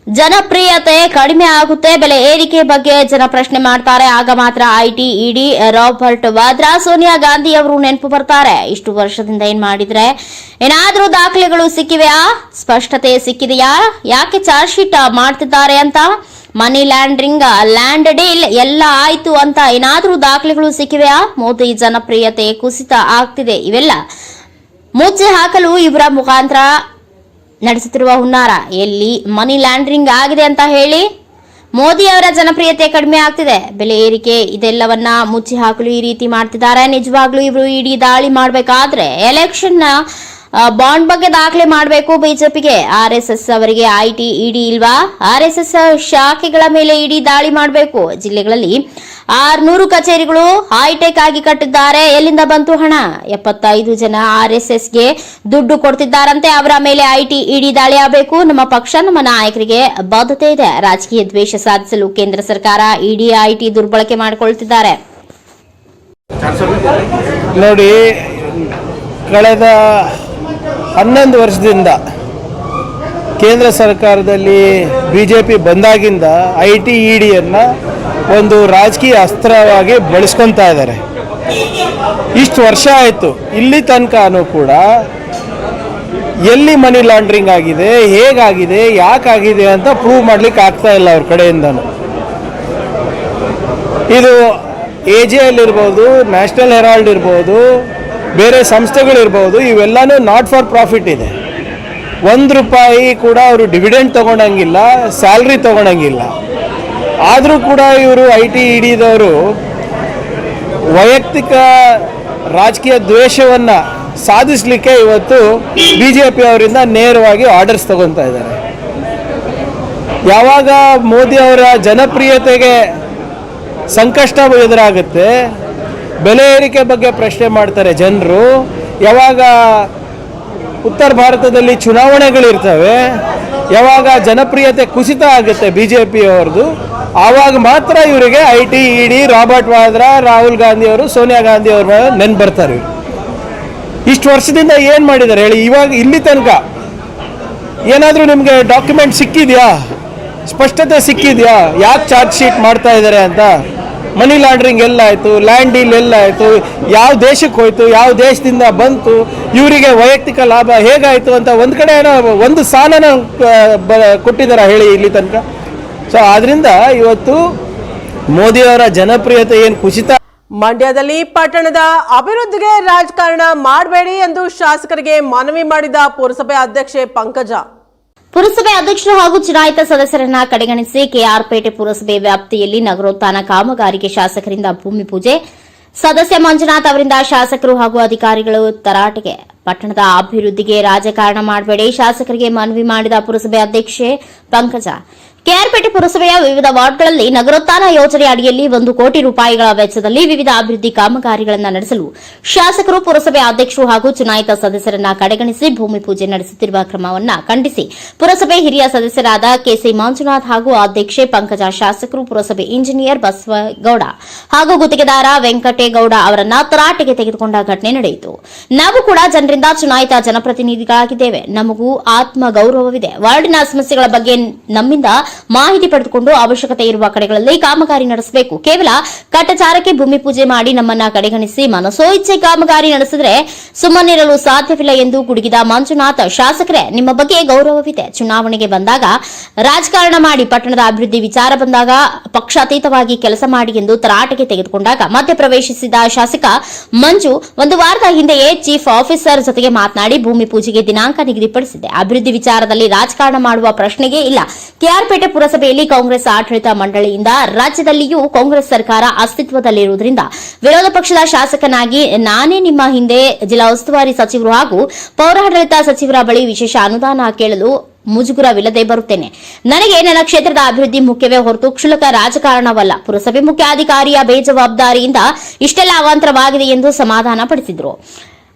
ಜನಪ್ರಿಯತೆ ಕಡಿಮೆ ಆಗುತ್ತೆ, ಬೆಲೆ ಏರಿಕೆ ಬಗ್ಗೆ ಜನ ಪ್ರಶ್ನೆ ಮಾಡ್ತಾರೆ, ಆಗ ಮಾತ್ರ ಇಡಿ ರಾಬರ್ಟ್ ವಾದ್ರಾ, ಸೋನಿಯಾ ಗಾಂಧಿ ಅವರು ನೆನಪು ಬರ್ತಾರೆ. ಇಷ್ಟು ವರ್ಷದಿಂದ ಏನ್ ಮಾಡಿದ್ರೆ, ಏನಾದ್ರೂ ದಾಖಲೆಗಳು ಸಿಕ್ಕಿವೆಯಾ, ಸ್ಪಷ್ಟತೆ ಸಿಕ್ಕಿದೆಯಾ, ಯಾಕೆ ಚಾರ್ಜ್ ಶೀಟ್ ಮಾಡ್ತಿದ್ದಾರೆ ಅಂತ, ಮನಿ ಲ್ಯಾಂಡರಿಂಗ್, ಲ್ಯಾಂಡ್ ಡೀಲ್ ಎಲ್ಲ ಆಯ್ತು ಅಂತ ಏನಾದ್ರೂ ದಾಖಲೆಗಳು ಸಿಕ್ಕಿವೆಯಾ, ಮೋದಿ ಜನಪ್ರಿಯತೆ ಕುಸಿತ ಆಗ್ತಿದೆ, ಇವೆಲ್ಲ ಮುಚ್ಚಿ ಹಾಕಲು ಇವರ ಮುಖಾಂತರ ನಡೆಸುತ್ತಿರುವ ಹುನ್ನಾರ ಎಲ್ಲಿ ಮನಿ ಲ್ಯಾಂಡ್ರಿಂಗ್ ಆಗಿದೆ ಅಂತ ಹೇಳಿ ಮೋದಿ ಅವರ ಜನಪ್ರಿಯತೆ ಕಡಿಮೆ ಆಗ್ತಿದೆ, ಬೆಲೆ ಏರಿಕೆ ಇದೆಲ್ಲವನ್ನ ಮುಚ್ಚಿ ಹಾಕಲು ಈ ರೀತಿ ಮಾಡ್ತಿದ್ದಾರೆ. ನಿಜವಾಗ್ಲೂ ಇವರು ಇಡಿ ದಾಳಿ ಮಾಡಬೇಕಾದ್ರೆ ಎಲೆಕ್ಷನ್ ಬಾಂಡ್ ಬಗ್ಗೆ ದಾಖಲೆ ಮಾಡಬೇಕು ಬಿಜೆಪಿಗೆ. RSS ಅವರಿಗೆ IT ಇಡಿ ಇಲ್ವಾ? RSS ಶಾಖೆಗಳ ಮೇಲೆ ಇಡಿ ದಾಳಿ ಮಾಡಬೇಕು. ಜಿಲ್ಲೆಗಳಲ್ಲಿ 600 ಕಚೇರಿಗಳು ಹೈಟೆಕ್ ಆಗಿ ಕಟ್ಟಿದ್ದಾರೆ. ಎಲ್ಲಿಂದ ಬಂತು ಹಣ? 75 ಜನ RSSಗೆ ದುಡ್ಡು ಕೊಡ್ತಿದ್ದಾರಂತೆ. ಅವರ ಮೇಲೆ IT ಇಡಿ ದಾಳಿ ಆಗಬೇಕು. ನಮ್ಮ ಪಕ್ಷ, ನಮ್ಮ ನಾಯಕರಿಗೆ ಬದ್ಧತೆ ಇದೆ. ರಾಜಕೀಯ ದ್ವೇಷ ಸಾಧಿಸಲು ಕೇಂದ್ರ ಸರ್ಕಾರ ಇಡಿ IT ದುರ್ಬಳಕೆ ಮಾಡಿಕೊಳ್ತಿದ್ದಾರೆ. ನೋಡಿ, ಕಳೆದ 11 ವರ್ಷದಿಂದ ಕೇಂದ್ರ ಸರ್ಕಾರದಲ್ಲಿ BJP ಬಂದಾಗಿಂದ IT ಇಡಿಯನ್ನು ಒಂದು ರಾಜಕೀಯ ಅಸ್ತ್ರವಾಗಿ ಬಳಸ್ಕೊತಾ ಇದ್ದಾರೆ. ಇಷ್ಟು ವರ್ಷ ಆಯಿತು, ಇಲ್ಲಿ ತನಕನೂ ಕೂಡ ಎಲ್ಲಿ ಮನಿ ಲಾಂಡ್ರಿಂಗ್ ಆಗಿದೆ, ಹೇಗಾಗಿದೆ, ಯಾಕಾಗಿದೆ ಅಂತ ಪ್ರೂವ್ ಮಾಡ್ಲಿಕ್ಕೆ ಆಗ್ತಾ ಇಲ್ಲ ಅವ್ರ ಕಡೆಯಿಂದನೂ. ಇದು AJL ಇರ್ಬೋದು, ನ್ಯಾಷನಲ್ ಹೆರಾಲ್ಡ್ ಇರ್ಬೋದು, ಬೇರೆ ಸಂಸ್ಥೆಗಳಿರ್ಬೋದು, ಇವೆಲ್ಲನೂ ನಾಟ್ ಫಾರ್ ಪ್ರಾಫಿಟ್ ಇದೆ. 1 ರೂಪಾಯಿ ಕೂಡ ಅವರು ಡಿವಿಡೆಂಡ್ ತೊಗೊಳಂಗಿಲ್ಲ, ಸ್ಯಾಲ್ರಿ ತೊಗೊಳಂಗಿಲ್ಲ. ಆದರೂ ಕೂಡ ಇವರು IT ಇಡಿದವರು ವೈಯಕ್ತಿಕ ರಾಜಕೀಯ ದ್ವೇಷವನ್ನು ಸಾಧಿಸಲಿಕ್ಕೆ ಇವತ್ತು BJP ಅವರಿಂದ ನೇರವಾಗಿ ಆರ್ಡರ್ಸ್ ತಗೊತಾ ಇದ್ದಾರೆ. ಯಾವಾಗ ಮೋದಿ ಅವರ ಜನಪ್ರಿಯತೆಗೆ ಸಂಕಷ್ಟ ಎದುರಾಗುತ್ತೆ, ಬೆಲೆ ಏರಿಕೆ ಬಗ್ಗೆ ಪ್ರಶ್ನೆ ಮಾಡ್ತಾರೆ ಜನರು, ಯಾವಾಗ ಉತ್ತರ ಭಾರತದಲ್ಲಿ ಚುನಾವಣೆಗಳಿರ್ತವೆ, ಯಾವಾಗ ಜನಪ್ರಿಯತೆ ಕುಸಿತ ಆಗುತ್ತೆ BJP ಅವ್ರದ್ದು, ಆವಾಗ ಮಾತ್ರ ಇವರಿಗೆ IT ED, Robert Vadra, Rahul Gandhi ಅವರು, ಸೋನಿಯಾ ಗಾಂಧಿ ಅವ್ರ ನೆನ್ಪು ಬರ್ತಾರೆ. ಇಷ್ಟು ವರ್ಷದಿಂದ ಏನು ಮಾಡಿದ್ದಾರೆ ಹೇಳಿ? ಇವಾಗ ಇಲ್ಲಿ ತನಕ ಏನಾದರೂ ನಿಮಗೆ ಡಾಕ್ಯುಮೆಂಟ್ ಸಿಕ್ಕಿದೆಯಾ? ಸ್ಪಷ್ಟತೆ ಸಿಕ್ಕಿದೆಯಾ? ಯಾಕೆ ಚಾರ್ಜ್ ಶೀಟ್ ಮಾಡ್ತಾ ಇದ್ದಾರೆ ಅಂತ? ಮನಿ ಲಾಂಡ್ರಿಂಗ್ ಎಲ್ಲಾಯಿತು? ಲ್ಯಾಂಡ್ ಡೀಲ್ ಎಲ್ಲಾಯಿತು? ಯಾವ ದೇಶಕ್ಕೆ ಹೋಯ್ತು? ಯಾವ ದೇಶದಿಂದ ಬಂತು? ಇವರಿಗೆ ವೈಯಕ್ತಿಕ ಲಾಭ ಹೇಗಾಯಿತು ಅಂತ ಒಂದು ಕಡೆ ಏನೋ ಒಂದು ಸಾಲನ ಕೊಟ್ಟಿದ್ದಾರೆ ಹೇಳಿ ಇಲ್ಲಿ ತನಕ? ಸೊ ಆದ್ದರಿಂದ ಇವತ್ತು ಮೋದಿಯವರ ಜನಪ್ರಿಯತೆ ಏನು ಕುಸಿತ. ಮಂಡ್ಯದಲ್ಲಿ ಪಟ್ಟಣದ ಅಭಿವೃದ್ಧಿಗೆ ರಾಜಕಾರಣ ಮಾಡಬೇಡಿ ಎಂದು ಶಾಸಕರಿಗೆ ಮನವಿ ಮಾಡಿದ ಪುರಸಭೆ ಅಧ್ಯಕ್ಷೆ ಪಂಕಜ. ಪುರಸಭೆ ಅಧ್ಯಕ್ಷರು ಹಾಗೂ ಚುನಾಯಿತ ಸದಸ್ಯರನ್ನ ಕಡೆಗಣಿಸಿ ಕೆಆರ್ಪೇಟೆ ಪುರಸಭೆ ವ್ಯಾಪ್ತಿಯಲ್ಲಿ ನಗರೋತ್ಥಾನ ಕಾಮಗಾರಿಗೆ ಶಾಸಕರಿಂದ ಭೂಮಿ ಪೂಜೆ. ಸದಸ್ಯ ಮಂಜುನಾಥ್ ಅವರಿಂದ ಶಾಸಕರು ಹಾಗೂ ಅಧಿಕಾರಿಗಳು ತರಾಟೆಗೆ. ಪಟ್ಟಣದ ಅಭಿವೃದ್ಧಿಗೆ ರಾಜಕಾರಣ ಮಾಡಬೇಡಿ, ಶಾಸಕರಿಗೆ ಮನವಿ ಮಾಡಿದ ಪುರಸಭೆ ಅಧ್ಯಕ್ಷೆ ಪಂಕಜ. ಕೆಆರ್ಪೇಟೆ ಪುರಸಭೆಯ ವಿವಿಧ ವಾರ್ಡ್ಗಳಲ್ಲಿ ನಗರೋತ್ಥಾನ ಯೋಜನೆ ಅಡಿಯಲ್ಲಿ 1 ಕೋಟಿ ರೂಪಾಯಿಗಳ ವೆಚ್ಚದಲ್ಲಿ ವಿವಿಧ ಅಭಿವೃದ್ಧಿ ಕಾಮಗಾರಿಗಳನ್ನು ನಡೆಸಲು ಶಾಸಕರು, ಪುರಸಭೆ ಅಧ್ಯಕ್ಷರು ಹಾಗೂ ಚುನಾಯಿತ ಸದಸ್ಯರನ್ನ ಕಡೆಗಣಿಸಿ ಭೂಮಿ ಪೂಜೆ ನಡೆಸುತ್ತಿರುವ ಕ್ರಮವನ್ನು ಖಂಡಿಸಿ ಪುರಸಭೆ ಹಿರಿಯ ಸದಸ್ಯರಾದ ಕೆಸಿ ಮಂಜುನಾಥ್ ಹಾಗೂ ಅಧ್ಯಕ್ಷೆ ಪಂಕಜ, ಶಾಸಕರು, ಪುರಸಭೆ ಇಂಜಿನಿಯರ್ ಬಸವಗೌಡ ಹಾಗೂ ಗುತ್ತಿಗೆದಾರ ವೆಂಕಟೇಗೌಡ ಅವರನ್ನ ತರಾಟೆಗೆ ತೆಗೆದುಕೊಂಡ ಘಟನೆ ನಡೆಯಿತು. ನಾವು ಕೂಡ ಜನರಿಂದ ಚುನಾಯಿತ ಜನಪ್ರತಿನಿಧಿಗಳಾಗಿದ್ದೇವೆ, ನಮಗೂ ಆತ್ಮ ಗೌರವವಿದೆ. ವಾರ್ಡಿನ ಸಮಸ್ಯೆಗಳ ಬಗ್ಗೆ ನಮ್ಮಿಂದ ಮಾಹಿತಿ ಪಡೆದುಕೊಂಡು ಅವಶ್ಯಕತೆ ಇರುವ ಕಡೆಗಳಲ್ಲಿ ಕಾಮಗಾರಿ ನಡೆಸಬೇಕು. ಕೇವಲ ಕಟ್ಟಚಾರಕ್ಕೆ ಭೂಮಿ ಪೂಜೆ ಮಾಡಿ ನಮ್ಮನ್ನ ಕಡೆಗಣಿಸಿ ಮನಸೋ ಇಚ್ಛೆ ಕಾಮಗಾರಿ ನಡೆಸಿದ್ರೆ ಸುಮ್ಮನಿರಲು ಸಾಧ್ಯವಿಲ್ಲ ಎಂದು ಗುಡುಗಿದ ಮಂಜುನಾಥ್, ಶಾಸಕರೇ, ನಿಮ್ಮ ಬಗ್ಗೆ ಗೌರವವಿದೆ. ಚುನಾವಣೆಗೆ ಬಂದಾಗ ರಾಜಕಾರಣ ಮಾಡಿ, ಪಟ್ಟಣದ ಅಭಿವೃದ್ಧಿ ವಿಚಾರ ಬಂದಾಗ ಪಕ್ಷಾತೀತವಾಗಿ ಕೆಲಸ ಮಾಡಿ ಎಂದು ತರಾಟೆಗೆ ತೆಗೆದುಕೊಂಡಾಗ ಮಧ್ಯಪ್ರವೇಶಿಸಿದ ಶಾಸಕ ಮಂಜು, 1 ವಾರದ ಹಿಂದೆಯೇ ಚೀಫ್ ಆಫೀಸರ್ ಜೊತೆಗೆ ಮಾತನಾಡಿ ಭೂಮಿ ಪೂಜೆಗೆ ದಿನಾಂಕ ನಿಗದಿಪಡಿಸಿದೆ. ಅಭಿವೃದ್ಧಿ ವಿಚಾರದಲ್ಲಿ ರಾಜಕಾರಣ ಮಾಡುವ ಪ್ರಶ್ನೆಗೆ ಇಲ್ಲ. ಕೆಆರ್ಪೇಟೆ ಪುರಸಭೆಯಲ್ಲಿ ಕಾಂಗ್ರೆಸ್ ಆಡಳಿತ ಮಂಡಳಿಯಿಂದ ರಾಜ್ಯದಲ್ಲಿಯೂ ಕಾಂಗ್ರೆಸ್ ಸರ್ಕಾರ ಅಸ್ತಿತ್ವದಲ್ಲಿರುವುದರಿಂದ ವಿರೋಧ ಪಕ್ಷದ ಶಾಸಕನಾಗಿ ನಾನೇ ನಿಮ್ಮ ಹಿಂದೆ ಜಿಲ್ಲಾ ಉಸ್ತುವಾರಿ ಸಚಿವರು ಹಾಗೂ ಪೌರಾಡಳಿತ ಸಚಿವರ ಬಳಿ ವಿಶೇಷ ಅನುದಾನ ಕೇಳಲು ಮುಜುಗುರವಿಲ್ಲದೆ ಬರುತ್ತೇನೆ. ನನಗೆ ನನ್ನ ಕ್ಷೇತ್ರದ ಅಭಿವೃದ್ಧಿ ಮುಖ್ಯವೇ ಹೊರತು ಕ್ಷುಲ್ಲಕ ರಾಜಕಾರಣವಲ್ಲ. ಪುರಸಭೆ ಮುಖ್ಯಾಧಿಕಾರಿಯ ಬೇಜವಾಬ್ದಾರಿಯಿಂದ ಇಷ್ಟೆಲ್ಲ ಅವಾಂತರವಾಗಿದೆ ಎಂದು ಸಮಾಧಾನ ಪಡಿಸಿದರು.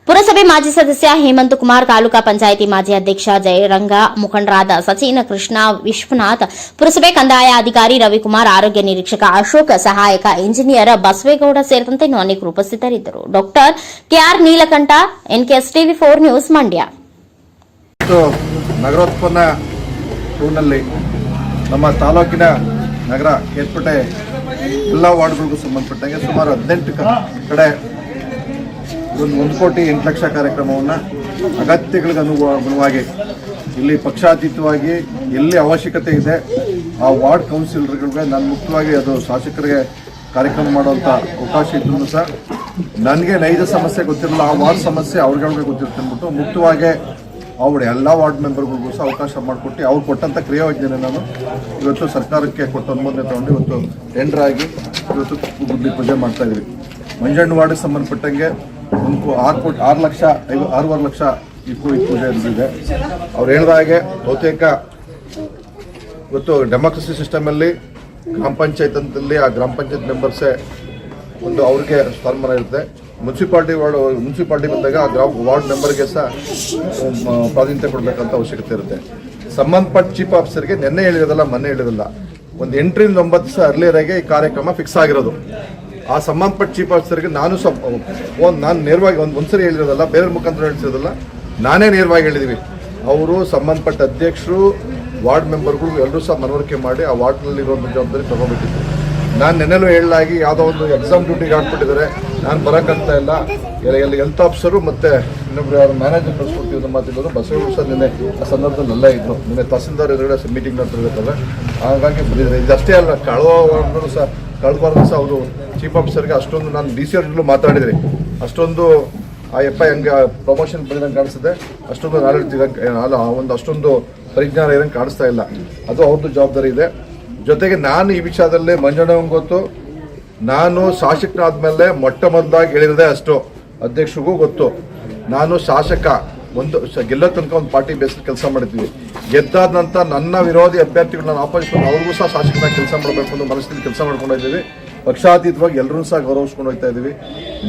ಪುರಸಭೆ ಮಾಜಿ ಸದಸ್ಯ ಹೇಮಂತ್ ಕುಮಾರ್, ತಾಲೂಕಾ ಪಂಚಾಯಿತಿ ಮಾಜಿ ಅಧ್ಯಕ್ಷ ಜಯರಂಗ, ಮುಖಂಡರಾದ ಸಚಿನ್, ಕೃಷ್ಣ, ವಿಶ್ವನಾಥ್, ಪುರಸಭೆ ಕಂದಾಯ ಅಧಿಕಾರಿ ರವಿಕುಮಾರ್, ಆರೋಗ್ಯ ನಿರೀಕ್ಷಕ ಅಶೋಕ್, ಸಹಾಯಕ ಇಂಜಿನಿಯರ್ ಬಸವೇಗೌಡ ಸೇರಿದಂತೆ ಅನೇಕರು ಉಪಸ್ಥಿತರಿದ್ದರು. Doctor KR Neelakantha, NKS TV 4 news, Mandya. ನಗರೋತ್ಪನ್ನ ಟೂರ್ನಲ್ಲಿ ನಮ್ಮ ತಾಲೂಕಿನ ನಗರ ಕೇರ್ಪೇಟೆ ಎಲ್ಲ ವಾರ್ಡ್ಗಳಿಗೂ ಸಂಬಂಧಪಟ್ಟಂಗೆ ಸುಮಾರು 18 ಕಡೆ 1 ಕೋಟಿ 8 ಲಕ್ಷ ಕಾರ್ಯಕ್ರಮವನ್ನು ಅಗತ್ಯಗಳಿಗೆ ಅನುಗುಣವಾಗಿ ಇಲ್ಲಿ ಪಕ್ಷಾತೀತವಾಗಿ ಎಲ್ಲಿ ಅವಶ್ಯಕತೆ ಇದೆ ಆ ವಾರ್ಡ್ ಕೌನ್ಸಿಲರ್ಗಳಿಗೆ ನಾನು ಮುಖ್ಯವಾಗಿ ಅದು ಶಾಸಕರಿಗೆ ಕಾರ್ಯಕ್ರಮ ಮಾಡುವಂಥ ಅವಕಾಶ ಇದ್ರೂ ಸಹ ನನಗೆ ನೈಜ ಸಮಸ್ಯೆ ಗೊತ್ತಿರಲ್ಲ, ಆ ವಾರ್ಡ್ ಸಮಸ್ಯೆ ಅವ್ರಿಗೆ ಗೊತ್ತಿರುತ್ತೆ ಅಂದ್ಬಿಟ್ಟು ಮುಕ್ತವಾಗಿ ಅವ್ರು ಎಲ್ಲ ವಾರ್ಡ್ ಮೆಂಬರ್ಗಳಿಗೂ ಸಹ ಅವಕಾಶ ಮಾಡಿಕೊಟ್ಟು ಅವ್ರು ಕೊಟ್ಟಂಥ ಕ್ರಿಯಾಯೋಜನೆ ನಾನು ಇವತ್ತು ಸರ್ಕಾರಕ್ಕೆ ಕೊಟ್ಟು ಅನುಮೋದನೆ ತಗೊಂಡು ಇವತ್ತು ಟೆಂಡರ್ ಆಗಿ ಇವತ್ತು ಗುಡ್ಡಿ ಪೂಜೆ ಮಾಡ್ತಾ ಇದ್ದೀವಿ. ಮಂಜಣ್ಣ ವಾರ್ಡ್ಗೆ ಸಂಬಂಧಪಟ್ಟಂಗೆ ಒಂದು 6,5 ಲಕ್ಷ ಈ ಪೂಜೆ ಇದೆ. ಅವ್ರು ಹೇಳಿದ ಹಾಗೆ ಬಹುತೇಕ ಇವತ್ತು ಡೆಮಾಕ್ರಸಿ ಸಿಸ್ಟಮಲ್ಲಿ ಗ್ರಾಮ ಪಂಚಾಯತ್ ಅಂತಲ್ಲಿ ಆ ಗ್ರಾಮ ಪಂಚಾಯತ್ ಮೆಂಬರ್ಸೇ ಒಂದು ಅವ್ರಿಗೆ ಸ್ಥಾನಮಾನ ಇರುತ್ತೆ. ಮುನ್ಸಿಪಾಲ್ಟಿ ಬಂದಾಗ ಆ ವಾರ್ಡ್ ಮೆಂಬರ್ಗೆ ಸಹ ಪ್ರಾಧಾನ್ಯತೆ ಕೊಡಬೇಕಂತ ಅವಶ್ಯಕತೆ ಇರುತ್ತೆ. ಸಂಬಂಧಪಟ್ಟ ಚೀಫ್ ಆಫೀಸರ್ಗೆ ನಿನ್ನೆ ಹೇಳಿರೋದಲ್ಲ, ಮೊನ್ನೆ ಹೇಳಿರೋದಲ್ಲ, ಒಂದು 8 ರಿಂದ 9 ದಿವಸ ಅರ್ಲಿಯರಾಗೆ ಈ ಕಾರ್ಯಕ್ರಮ ಫಿಕ್ಸ್ ಆಗಿರೋದು. ಆ ಸಂಬಂಧಪಟ್ಟ ಚೀಫ್ ಆಫೀಸರ್ಗೆ ನಾನು ನಾನು ನೇರವಾಗಿ ಒಂದ್ಸರಿ ಹೇಳಿರೋದಲ್ಲ, ಬೇರೆ ಮುಖಾಂತರ ಹೇಳಿರೋದಲ್ಲ, ನಾನೇ ನೇರವಾಗಿ ಹೇಳಿದ್ದೀವಿ. ಅವರು ಸಂಬಂಧಪಟ್ಟ ಅಧ್ಯಕ್ಷರು ವಾರ್ಡ್ ಮೆಂಬರ್ಗಳು ಎಲ್ಲರೂ ಸಹ ಮನವರಿಕೆ ಮಾಡಿ ಆ ವಾರ್ಡ್ನಲ್ಲಿರುವಂಥ ಜವಾಬ್ದಾರಿ ತಗೋಬೇಕಿತ್ತು. ನಾನು ನೆನ್ನೆಲ್ಲೂ ಹೇಳಲಾಗಿ ಯಾವುದೋ ಒಂದು ಎಕ್ಸಾಮ್ ಡ್ಯೂಟಿಗೆ ಹಾಕ್ಬಿಟ್ಟಿದ್ದಾರೆ, ನಾನು ಬರೋಕ್ಕಾಗ್ತಾ ಇಲ್ಲ, ಎಲ್ಲ ಹೆಲ್ತ್ ಆಫೀಸರು ಮತ್ತು ಇನ್ನೊಬ್ರು ಯಾರು ಮ್ಯಾನೇಜರ್ ಕಳಿಸ್ಕೊಡ್ತೀವಿ ಅಂತ ಮಾತಿದ್ರು. ಬಸವಣ್ಣ ಸಹ ನಿನ್ನೆ ಆ ಸಂದರ್ಭದಲ್ಲಿ ಎಲ್ಲ ಇದ್ರು. ನಿನ್ನೆ ತಹಸೀಲ್ದಾರ್ ಎದುರುಗಡೆ ಮೀಟಿಂಗ್ ಮಾಡ್ತಿರ್ಬೇಕಾದ್ರೆ ಹಾಗಾಗಿ ಬಂದಿದ್ದಾರೆ. ಇದಷ್ಟೇ ಅಲ್ಲ, ಕಳೆದ ವಾರ ಸಹ ಅವರು ಚೀಫ್ ಆಫೀಸರ್ಗೆ ಅಷ್ಟೊಂದು, ನಾನು ಡಿ ಸಿ ಅವ್ರಲ್ಲೂ ಮಾತಾಡಿದ್ರಿ, ಅಷ್ಟೊಂದು ಆ ಎಫ್ ಐ ಹಂಗೆ ಪ್ರಮೋಷನ್ ಬಂದಿದಂಗೆ ಕಾಣಿಸ್ತದೆ, ಅಷ್ಟೊಂದು ನಾಲೆಡ್ಜ್ ಒಂದು ಅಷ್ಟೊಂದು ಪರಿಜ್ಞಾನ ಇರೋಂಗೆ ಕಾಣಿಸ್ತಾ ಇಲ್ಲ. ಅದು ಅವ್ರದ್ದು ಜವಾಬ್ದಾರಿ ಇದೆ. ಜೊತೆಗೆ ನಾನು ಈ ವಿಷಯದಲ್ಲಿ ಮಂಜಣ್ಣವಂಗೆ ಗೊತ್ತು, ನಾನು ಶಾಸಕನಾದ್ಮೇಲೆ ಮೊಟ್ಟ ಮೊದಲಾಗಿ ಹೇಳಿರೋದೇ ಅಷ್ಟು ಅಧ್ಯಕ್ಷರಿಗೂ ಗೊತ್ತು. ನಾನು ಶಾಸಕ ಗೆಲ್ಲೋ ತನಕ ಒಂದು ಪಾರ್ಟಿ ಬೇಸ್ಡ್ ಕೆಲಸ ಮಾಡಿದ್ವಿ. ಗೆದ್ದಾದ ನಂತರ ನನ್ನ ವಿರೋಧಿ ಅಭ್ಯರ್ಥಿಗಳು ನಾನು ಆಪೋಸಿಷನ್ ಅವ್ರಿಗೂ ಸಹ ಶಾಸಕನಾಗಿ ಕೆಲಸ ಮಾಡಬೇಕು ಅನ್ನೋ ಮನಸ್ಸಿನಲ್ಲಿ ಕೆಲಸ ಮಾಡ್ಕೊಂಡಿದ್ದೀವಿ. ಪಕ್ಷಾತೀತವಾಗಿ ಎಲ್ಲರೂ ಸಹ ಗೌರವಿಸ್ಕೊಂಡು ಹೋಗ್ತಾ ಇದ್ದೀವಿ.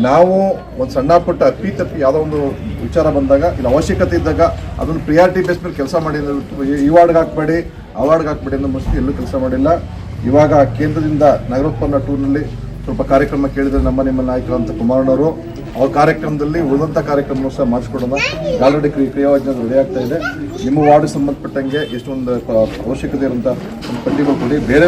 ನಾವು ಒಂದು ಸಣ್ಣ ಪುಟ್ಟ ಅಪ್ಪಿ ಯಾವುದೋ ಒಂದು ವಿಚಾರ ಬಂದಾಗ, ಇಲ್ಲ ಅವಶ್ಯಕತೆ ಇದ್ದಾಗ ಅದನ್ನು ಪ್ರಿಯಾರಿಟಿ ಬೇಸ್ ಮೇಲೆ ಕೆಲಸ ಮಾಡಿ, ಈ ವಾರ್ಡ್ಗೆ ಹಾಕ್ಬೇಡಿ ಆ ವಾರ್ಡ್ಗೆ ಹಾಕ್ಬೇಡಿ ಅನ್ನೋ ಮನಸ್ಸಿಗೆ ಎಲ್ಲೂ ಕೆಲಸ ಮಾಡಿಲ್ಲ. ಇವಾಗ ಕೇಂದ್ರದಿಂದ ನಗರೋತ್ಪನ್ನ ಟೂರ್ನಲ್ಲಿ ಸ್ವಲ್ಪ ಕಾರ್ಯಕ್ರಮ ಕೇಳಿದರೆ ನಿಮ್ಮಲ್ಲಿ ನಾಯಕರು ಅಂತ ಕುಮಾರಣ್ಣವರು, ಅವ್ರ ಕಾರ್ಯಕ್ರಮದಲ್ಲಿ ಉಳಿದಂಥ ಕಾರ್ಯಕ್ರಮ ಸಹ ಮಾಡಿಸ್ಕೊಡೋಣ. ಆಲ್ರೆಡಿ ಕ್ರಿಯಾಯೋಜನೆ ರೆಡಿ ಆಗ್ತಾ ಇದೆ. ನಿಮ್ಮ ವಾರ್ಡ್ ಸಂಬಂಧಪಟ್ಟಂಗೆ ಎಷ್ಟೊಂದು ಅವಶ್ಯಕತೆ ಇರುವಂಥ ಒಂದು ಪಟ್ಟಿಗಳು ಕೊಡಿ. ಬೇರೆ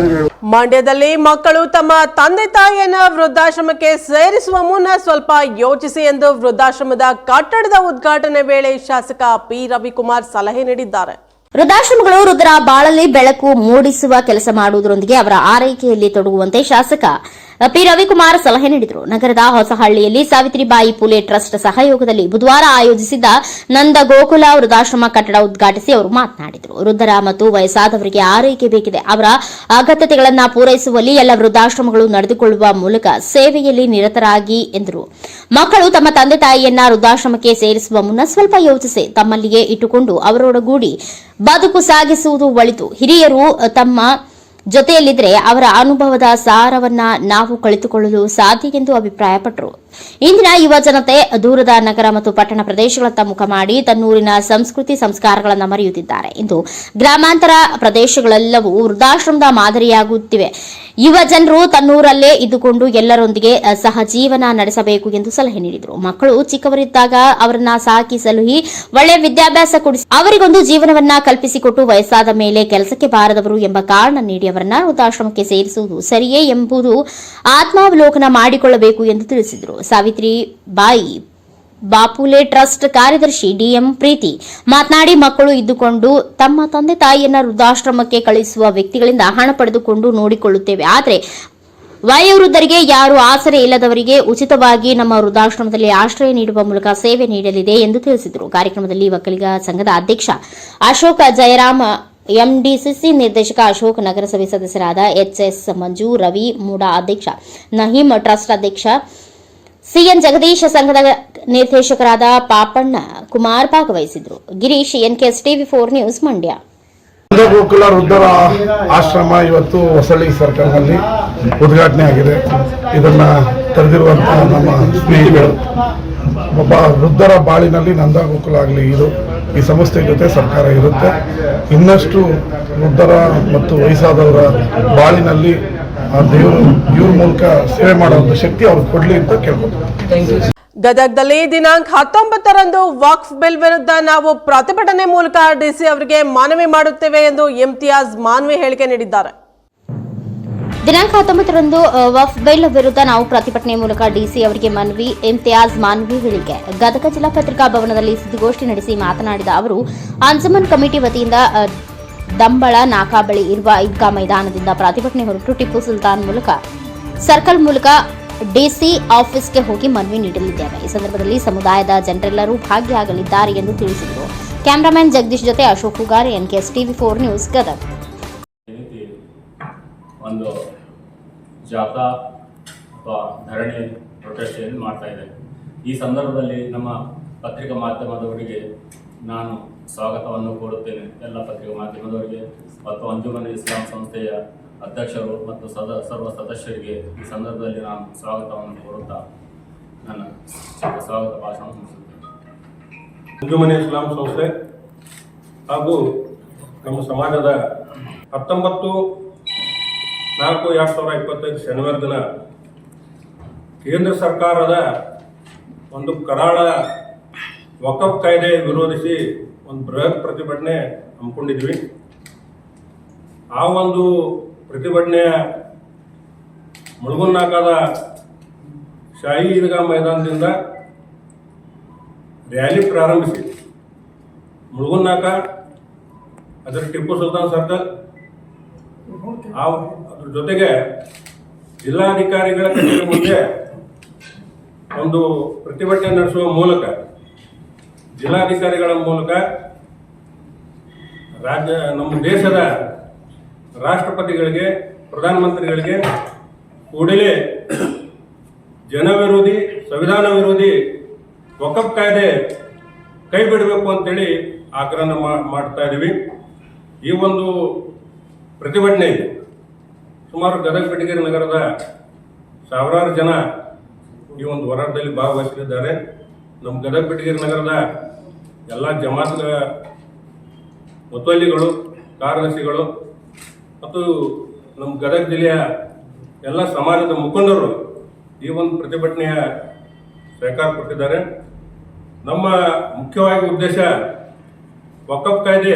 ಮಂಡ್ಯದಲ್ಲಿ ಮಕ್ಕಳು ತಮ್ಮ ತಂದೆ ತಾಯಿಯನ್ನ ವೃದ್ಧಾಶ್ರಮಕ್ಕೆ ಸೇರಿಸುವ ಮುನ್ನ ಸ್ವಲ್ಪ ಯೋಚಿಸಿ ಎಂದು ವೃದ್ಧಾಶ್ರಮದ ಕಟ್ಟಡದ ಉದ್ಘಾಟನೆ ವೇಳೆ ಶಾಸಕ ಪಿ ರವಿಕುಮಾರ್ ಸಲಹೆ ನೀಡಿದ್ದಾರೆ. ವೃದ್ಧಾಶ್ರಮಗಳು ವೃದ್ಧರ ಬಾಳಲ್ಲಿ ಬೆಳಕು ಮೂಡಿಸುವ ಕೆಲಸ ಮಾಡುವುದರೊಂದಿಗೆ ಅವರ ಆರೈಕೆಯಲ್ಲಿ ತೊಡಗುವಂತೆ ಶಾಸಕ ಪಿ ರವಿಕುಮಾರ್ ಸಲಹೆ ನೀಡಿದರು. ನಗರದ ಹೊಸಹಳ್ಳಿಯಲ್ಲಿ ಸಾವಿತ್ರಿಬಾಯಿ ಪುಲೆ ಟ್ರಸ್ಟ್ ಸಹಯೋಗದಲ್ಲಿ ಬುಧವಾರ ಆಯೋಜಿಸಿದ್ದ ನಂದ ಗೋಕುಲ ವೃದ್ಧಾಶ್ರಮ ಕಟ್ಟಡ ಉದ್ಘಾಟಿಸಿ ಅವರು ಮಾತನಾಡಿದರು. ವೃದ್ಧರ ಮತ್ತು ವಯಸ್ಸಾದವರಿಗೆ ಆರೈಕೆ ಬೇಕಿದೆ. ಅವರ ಅಗತ್ಯತೆಗಳನ್ನು ಪೂರೈಸುವಲ್ಲಿ ಎಲ್ಲ ವೃದ್ಧಾಶ್ರಮಗಳು ನಡೆದುಕೊಳ್ಳುವ ಮೂಲಕ ಸೇವೆಯಲ್ಲಿ ನಿರತರಾಗಿ ಎಂದರು. ಮಕ್ಕಳು ತಮ್ಮ ತಂದೆ ತಾಯಿಯನ್ನ ವೃದ್ಧಾಶ್ರಮಕ್ಕೆ ಸೇರಿಸುವ ಮುನ್ನ ಸ್ವಲ್ಪ ಯೋಚಿಸಿ ತಮ್ಮಲ್ಲಿಯೇ ಇಟ್ಟುಕೊಂಡು ಅವರೊಡಗೂಡಿ ಬದುಕು ಸಾಗಿಸುವುದು ಒಳಿತು. ಹಿರಿಯರು ತಮ್ಮ ಜೊತೆಯಲ್ಲಿದ್ದರೆ ಅವರ ಅನುಭವದ ಸಾರವನ್ನ ನಾವು ಕಳೆದುಕೊಳ್ಳಲು ಸಾಧ್ಯ ಎಂದು ಅಭಿಪ್ರಾಯಪಟ್ಟರು. ಇಂದಿನ ಯುವ ಜನತೆ ದೂರದ ನಗರ ಮತ್ತು ಪಟ್ಟಣ ಪ್ರದೇಶಗಳತ್ತ ಮುಖ ಮಾಡಿ ತನ್ನೂರಿನ ಸಂಸ್ಕೃತಿ ಸಂಸ್ಕಾರಗಳನ್ನು ಮರೆಯುತ್ತಿದ್ದಾರೆ. ಇಂದು ಗ್ರಾಮಾಂತರ ಪ್ರದೇಶಗಳೆಲ್ಲವೂ ವೃದ್ಧಾಶ್ರಮದ ಮಾದರಿಯಾಗುತ್ತಿವೆ. ಯುವ ಜನರು ತನ್ನೂರಲ್ಲೇ ಇದ್ದುಕೊಂಡು ಎಲ್ಲರೊಂದಿಗೆ ಸಹಜೀವನ ನಡೆಸಬೇಕು ಎಂದು ಸಲಹೆ ನೀಡಿದರು. ಮಕ್ಕಳು ಚಿಕ್ಕವರಿದ್ದಾಗ ಅವರನ್ನ ಸಾಕಿ ಸಲಹಿ ಒಳ್ಳೆಯ ವಿದ್ಯಾಭ್ಯಾಸ ಕೊಡಿಸಿ ಅವರಿಗೊಂದು ಜೀವನವನ್ನ ಕಲ್ಪಿಸಿಕೊಟ್ಟು ವಯಸ್ಸಾದ ಮೇಲೆ ಕೆಲಸಕ್ಕೆ ಬಾರದವರು ಎಂಬ ಕಾರಣ ನೀಡಿ ಅವರನ್ನ ವೃದ್ಧಾಶ್ರಮಕ್ಕೆ ಸೇರಿಸುವುದು ಸರಿಯೇ ಎಂಬುದು ಆತ್ಮಾವಲೋಕನ ಮಾಡಿಕೊಳ್ಳಬೇಕು ಎಂದು ತಿಳಿಸಿದರು. ಸಾವಿತ್ರಿಬಾಯಿ ಬಾಪುಲೆ ಟ್ರಸ್ಟ್ ಕಾರ್ಯದರ್ಶಿ ಡಿಎಂ ಪ್ರೀತಿ ಮಾತನಾಡಿ, ಮಕ್ಕಳು ಇದ್ದುಕೊಂಡು ತಮ್ಮ ತಂದೆ ತಾಯಿಯನ್ನ ವೃದ್ಧಾಶ್ರಮಕ್ಕೆ ಕಳುಹಿಸುವ ವ್ಯಕ್ತಿಗಳಿಂದ ಹಣ ಪಡೆದುಕೊಂಡು ನೋಡಿಕೊಳ್ಳುತ್ತೇವೆ. ಆದರೆ ವಯೋವೃದ್ಧರಿಗೆ ಯಾರು ಆಸರೆ ಇಲ್ಲದವರಿಗೆ ಉಚಿತವಾಗಿ ನಮ್ಮ ವೃದ್ಧಾಶ್ರಮದಲ್ಲಿ ಆಶ್ರಯ ನೀಡುವ ಮೂಲಕ ಸೇವೆ ನೀಡಲಿದೆ ಎಂದು ತಿಳಿಸಿದರು. ಕಾರ್ಯಕ್ರಮದಲ್ಲಿ ಒಕ್ಕಲಿಗ ಸಂಘದ ಅಧ್ಯಕ್ಷ ಅಶೋಕ ಜಯರಾಮ, ಎಂಡಿಸಿಸಿ ನಿರ್ದೇಶಕ ಅಶೋಕ್, ನಗರಸಭೆ ಸದಸ್ಯರಾದ ಎಚ್ಎಸ್ ಮಂಜು, ರವಿ ಮೂಡಾ ಅಧ್ಯಕ್ಷ ನಹೀಂ, ಟ್ರಸ್ಟ್ ಅಧ್ಯಕ್ಷ ಸಿಎನ್ ಜಗದೀಶ್, ಸಂಘದ ನಿರ್ದೇಶಕರಾದ ಪಾಪಣ್ಣ ಕುಮಾರ್ ಭಾಗವಹಿಸಿದರು. ಗಿರೀಶ್, ಎನ್ಕೆಎಸ್ ಟಿವಿ4 ನ್ಯೂಸ್, ಮಂಡ್ಯ. ಗೋಕುಲ ವೃದ್ಧರ ಆಶ್ರಮ ಇವತ್ತು ಹೊಸಳ್ಳಿ ಸರ್ಕಲ್ನಲ್ಲಿ ಉದ್ಘಾಟನೆ ಆಗಿದೆ. ಇದನ್ನ ತೆರೆದಿರುವಂತಹ ನಮ್ಮ ಸ್ನೇಹಿತರು, ಒಬ್ಬ ವೃದ್ಧರ ಬಾಳಿನಲ್ಲಿ ನಂದ ಗೋಕುಲ ಆಗಲಿ, ಈ ಸಂಸ್ಥೆ ಜೊತೆ ಸರ್ಕಾರ ಇರುತ್ತೆ. ಇನ್ನಷ್ಟು ವೃದ್ಧರ ಮತ್ತು ವಯಸ್ಸಾದವರ ಬಾಳಿನಲ್ಲಿ ಆ ದೇವರು ಇವ್ರ ಮೂಲಕ ಸೇವೆ ಮಾಡುವಂತ ಶಕ್ತಿ ಅವ್ರಿಗೆ ಕೊಡ್ಲಿ ಅಂತ ಕೇಳ್ಬೋದು. ಗದಗದಲ್ಲಿ ದಿನಾಂಕ 19ರಂದು ವಕ್ಫ್ ಬಿಲ್ ವಿರುದ್ಧ ನಾವು ಪ್ರತಿಭಟನೆ ಮೂಲಕ ಡಿಸಿ ಅವರಿಗೆ ಮನವಿ ಮಾಡುತ್ತೇವೆ ಎಂದು ಇಮ್ತಿಯಾಜ್ ಮಾನ್ವಿ ಹೇಳಿಕೆ ನೀಡಿದ್ದಾರೆ. ದಿನಾಂಕ 19ರಂದು ವಕ್ಫ್ ಬಿಲ್ ವಿರುದ್ಧ ನಾವು ಪ್ರತಿಭಟನೆ ಮೂಲಕ ಡಿಸಿ ಅವರಿಗೆ ಮನವಿ, ಇಮ್ತಿಯಾಜ್ ಮಾನ್ವಿ ಹೇಳಿಕೆ. ಗದಗ ಜಿಲ್ಲಾ ಪತ್ರಿಕಾ ಭವನದಲ್ಲಿ ಸುದ್ದಿಗೋಷ್ಠಿ ನಡೆಸಿ ಮಾತನಾಡಿದ ಅವರು, ಅಂಜುಮನ್ ಕಮಿಟಿ ವತಿಯಿಂದ ದಂಬಳ ನಾಕಾ ಬಳಿ ಇರುವ ಈದ್ಗಾ ಮೈದಾನದಿಂದ ಪ್ರತಿಭಟನೆ ಹೊರಟು ಟಿಪ್ಪು ಸುಲ್ತಾನ್ ಮೂಲಕ ಸರ್ಕಲ್ ಮೂಲಕ ಡಿಸಿ ಆಫೀಸ್ಗೆ ಹೋಗಿ ಮನವಿ ನೀಡಲಿದ್ದೇವೆ. ಈ ಸಂದರ್ಭದಲ್ಲಿ ಸಮುದಾಯದ ಜನರೆಲ್ಲರೂ ಭಾಗಿಯಾಗಲಿದ್ದಾರೆ ಎಂದು ತಿಳಿಸಿದರು. ಕ್ಯಾಮರಾಮನ್ ಜಗದೀಶ್ ಜೊತೆ Ashok Hugar, NKS TV4 news, Gadag. ಒಂದು ಜಾಥಾ ಅಥವಾ ಧರಣಿ ಪ್ರೊಟೆಸ್ಟ್ ಏನು ಮಾಡ್ತಾ ಇದೆ. ಈ ಸಂದರ್ಭದಲ್ಲಿ ನಮ್ಮ ಪತ್ರಿಕಾ ಮಾಧ್ಯಮದವರಿಗೆ ನಾನು ಸ್ವಾಗತವನ್ನು ಕೋರುತ್ತೇನೆ. ಎಲ್ಲ ಪತ್ರಿಕಾ ಮಾಧ್ಯಮದವರಿಗೆ ಮತ್ತು ಅಂಜುಮನ್ ಇಸ್ಲಾಂ ಸಂಸ್ಥೆಯ ಅಧ್ಯಕ್ಷರು ಮತ್ತು ಸರ್ವ ಸದಸ್ಯರಿಗೆ ಈ ಸಂದರ್ಭದಲ್ಲಿ ನಾನು ಸ್ವಾಗತವನ್ನು ಕೋರುತ್ತಾ ನನ್ನ ಸ್ವಾಗತ ಭಾಷಣ ಮುಗಿಸುತ್ತೇನೆ. ಅಂಜುಮನ್ ಇಸ್ಲಾಂ ಸಂಸ್ಥೆ ಹಾಗೂ ನಮ್ಮ ಸಮಾಜದ 19/4/2025 ಶನಿವಾರ ದಿನ ಕೇಂದ್ರ ಸರ್ಕಾರದ ಒಂದು ಕರಾಳ ವಕಫ್ ಕಾಯ್ದೆ ವಿರೋಧಿಸಿ ಒಂದು ಬೃಹತ್ ಪ್ರತಿಭಟನೆ ಹಮ್ಮಿಕೊಂಡಿದ್ವಿ. ಆ ಒಂದು ಪ್ರತಿಭಟನೆಯ ಮುಳುಗುನ್ನಾಕದ ಶಾಹಿ ಈದ್ಗಾ ಮೈದಾನದಿಂದ ರ್ಯಾಲಿ ಪ್ರಾರಂಭಿಸಿ ಮುಳುಗುನ್ನಾಕ, ಅದರ ಟಿಪ್ಪು ಸುಲ್ತಾನ್ ಸರ್ಕಲ್, ಅದ್ರ ಜೊತೆಗೆ ಜಿಲ್ಲಾಧಿಕಾರಿಗಳ ಕಚೇರಿ ಮುಂದೆ ಒಂದು ಪ್ರತಿಭಟನೆ ನಡೆಸುವ ಮೂಲಕ ಜಿಲ್ಲಾಧಿಕಾರಿಗಳ ಮೂಲಕ ನಮ್ಮ ದೇಶದ ರಾಷ್ಟ್ರಪತಿಗಳಿಗೆ, ಪ್ರಧಾನಮಂತ್ರಿಗಳಿಗೆ ಕೂಡಲೇ ಜನವಿರೋಧಿ, ಸಂವಿಧಾನ ವಿರೋಧಿ ವಕಫ್ ಕಾಯ್ದೆ ಕೈ ಬಿಡಬೇಕು ಅಂತೇಳಿ ಆಗ್ರಹ ಮಾಡ್ತಾ ಇದ್ದೀವಿ. ಈ ಒಂದು ಪ್ರತಿಭಟನೆ ಸುಮಾರು ಗದಗ ಬೆಟಗೇರಿ ನಗರದ ಸಾವಿರಾರು ಜನ ಈ ಒಂದು ಹೋರಾಟದಲ್ಲಿ ಭಾಗವಹಿಸಲಿದ್ದಾರೆ. ನಮ್ಮ ಗದಗ ಬೆಟಗೇರಿ ನಗರದ ಎಲ್ಲ ಜಮಾತ್ಗಳ ಮುತವಲ್ಲಿಗಳು, ಕಾರ್ಯದರ್ಶಿಗಳು ಮತ್ತು ನಮ್ಮ ಗದಗ ಜಿಲ್ಲೆಯ ಎಲ್ಲ ಸಮಾಜದ ಮುಖಂಡರು ಈ ಒಂದು ಪ್ರತಿಭಟನೆಯ ಸಹಕಾರ ಕೊಟ್ಟಿದ್ದಾರೆ. ನಮ್ಮ ಮುಖ್ಯವಾಗಿ ಉದ್ದೇಶ ವಕಫ್ ಕಾಯ್ದೆ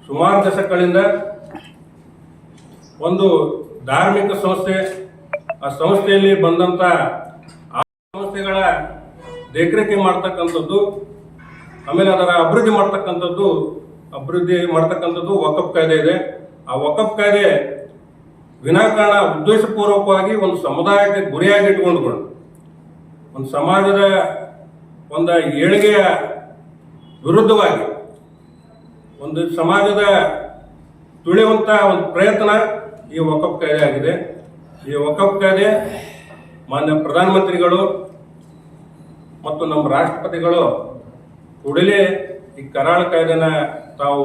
ಸುಮಾರು ದಶಕಗಳಿಂದ ಒಂದು ಧಾರ್ಮಿಕ ಸಂಸ್ಥೆ, ಆ ಸಂಸ್ಥೆಯಲ್ಲಿ ಬಂದಂಥ ಆ ಸಂಸ್ಥೆಗಳ ದೇಖರೇಖೆ ಮಾಡ್ತಕ್ಕಂಥದ್ದು, ಆಮೇಲೆ ಅದರ ಅಭಿವೃದ್ಧಿ ಮಾಡ್ತಕ್ಕಂಥದ್ದು ವಕಫ್ ಕಾಯ್ದೆ ಇದೆ. ಆ ವಕಫ್ ಕಾಯ್ದೆ ವಿನಾಕಾರಣ ಉದ್ದೇಶಪೂರ್ವಕವಾಗಿ ಒಂದು ಸಮುದಾಯಕ್ಕೆ ಗುರಿಯಾಗಿ ಇಟ್ಕೊಂಡ್ಕೊಂಡು ಒಂದು ಸಮಾಜದ ಒಂದು ಏಳಿಗೆಯ ವಿರುದ್ಧವಾಗಿ ಒಂದು ಸಮಾಜದ ತುಳಿಯುವಂಥ ಒಂದು ಪ್ರಯತ್ನ ಈ ವಕಫ್ ಕಾಯ್ದೆ ಆಗಿದೆ. ಈ ವಕಫ್ ಕಾಯ್ದೆ ಮಾನ್ಯ ಪ್ರಧಾನಮಂತ್ರಿಗಳು ಮತ್ತು ನಮ್ಮ ರಾಷ್ಟ್ರಪತಿಗಳು ಕೂಡಲೇ ಈ ಕರಾಳ ಕಾಯ್ದೆನ ತಾವು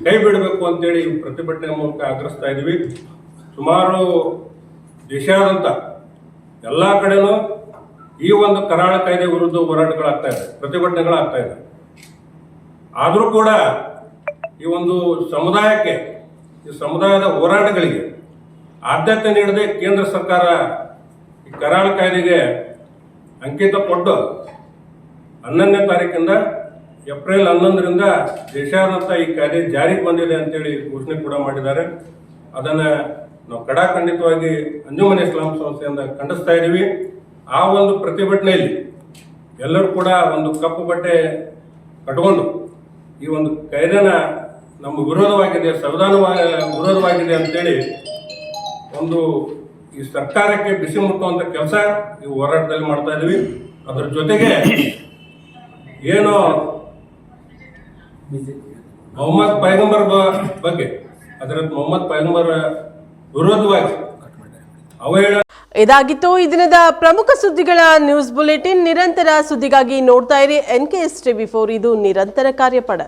ಕೈ ಬಿಡಬೇಕು ಅಂತೇಳಿ ಪ್ರತಿಭಟನೆ ಮೂಲಕ ಆಗ್ರಹಿಸ್ತಾ ಇದ್ದೀವಿ. ಸುಮಾರು ದೇಶಾದ್ಯಂತ ಎಲ್ಲ ಕಡೆನೂ ಈ ಒಂದು ಕರಾಳ ಕಾಯ್ದೆ ವಿರುದ್ಧ ಹೋರಾಟಗಳಾಗ್ತಾ ಇದೆ, ಪ್ರತಿಭಟನೆಗಳಾಗ್ತಾ ಇದೆ. ಆದರೂ ಕೂಡ ಈ ಒಂದು ಸಮುದಾಯಕ್ಕೆ, ಈ ಸಮುದಾಯದ ಹೋರಾಟಗಳಿಗೆ ಆದ್ಯತೆ ನೀಡದೆ ಕೇಂದ್ರ ಸರ್ಕಾರ ಈ ಕರಾಳ ಕಾಯ್ದೆಗೆ ಅಂಕಿತ ಕೊಟ್ಟು 11ನೇ ತಾರೀಕಿಂದ ಏಪ್ರಿಲ್ 11ರಿಂದ ದೇಶಾದ್ಯಂತ ಈ ಕಾಯ್ದೆ ಜಾರಿಗೆ ಬಂದಿದೆ ಅಂತೇಳಿ ಘೋಷಣೆ ಕೂಡ ಮಾಡಿದ್ದಾರೆ. ಅದನ್ನು ನಾವು ಕಡಾಖಂಡಿತವಾಗಿ ಅಂಜುಮನ್ ಇಸ್ಲಾಂ ಸಂಸ್ಥೆಯಿಂದ ಖಂಡಿಸ್ತಾ ಇದ್ದೀವಿ. ಆ ಒಂದು ಪ್ರತಿಭಟನೆಯಲ್ಲಿ ಎಲ್ಲರೂ ಕೂಡ ಒಂದು ಕಪ್ಪು ಬಟ್ಟೆ ಕಟ್ಕೊಂಡು ಈ ಒಂದು ಕಾಯ್ದೆನ ನಮ್ಮ ವಿರೋಧವಾಗಿದೆ, ಸಂವಿಧಾನ ವಿರೋಧವಾಗಿದೆ ಅಂತೇಳಿ ಒಂದು ಈ ಸರ್ಕಾರಕ್ಕೆ ಬಿಸಿ ಮುಟ್ಟುವಂಥ ಕೆಲಸ ಈ ಹೋರಾಟದಲ್ಲಿ ಮಾಡ್ತಾ ಇದ್ದೀವಿ. ಅದರ ಜೊತೆಗೆ ಏನು ಮೊಹಮ್ಮದ್ ಪೈಗಂಬರ್ ಬಗ್ಗೆ, ಹಜರತ್ ಮೊಹಮ್ಮದ್ ಪೈಗಂಬರ್ ವಿರೋಧವಾಗಿ ಅವಹೇಳನ. ಇದಾಗಿತ್ತು ಈ ದಿನದ ಪ್ರಮುಖ ಸುದ್ದಿಗಳ ನ್ಯೂಸ್ ಬುಲೆಟಿನ್. ನಿರಂತರ ಸುದ್ದಿಗಾಗಿ ನೋಡ್ತಾ ಇರಿ NKS TV4, ಇದು ನಿರಂತರ ಕಾರ್ಯಪಡ.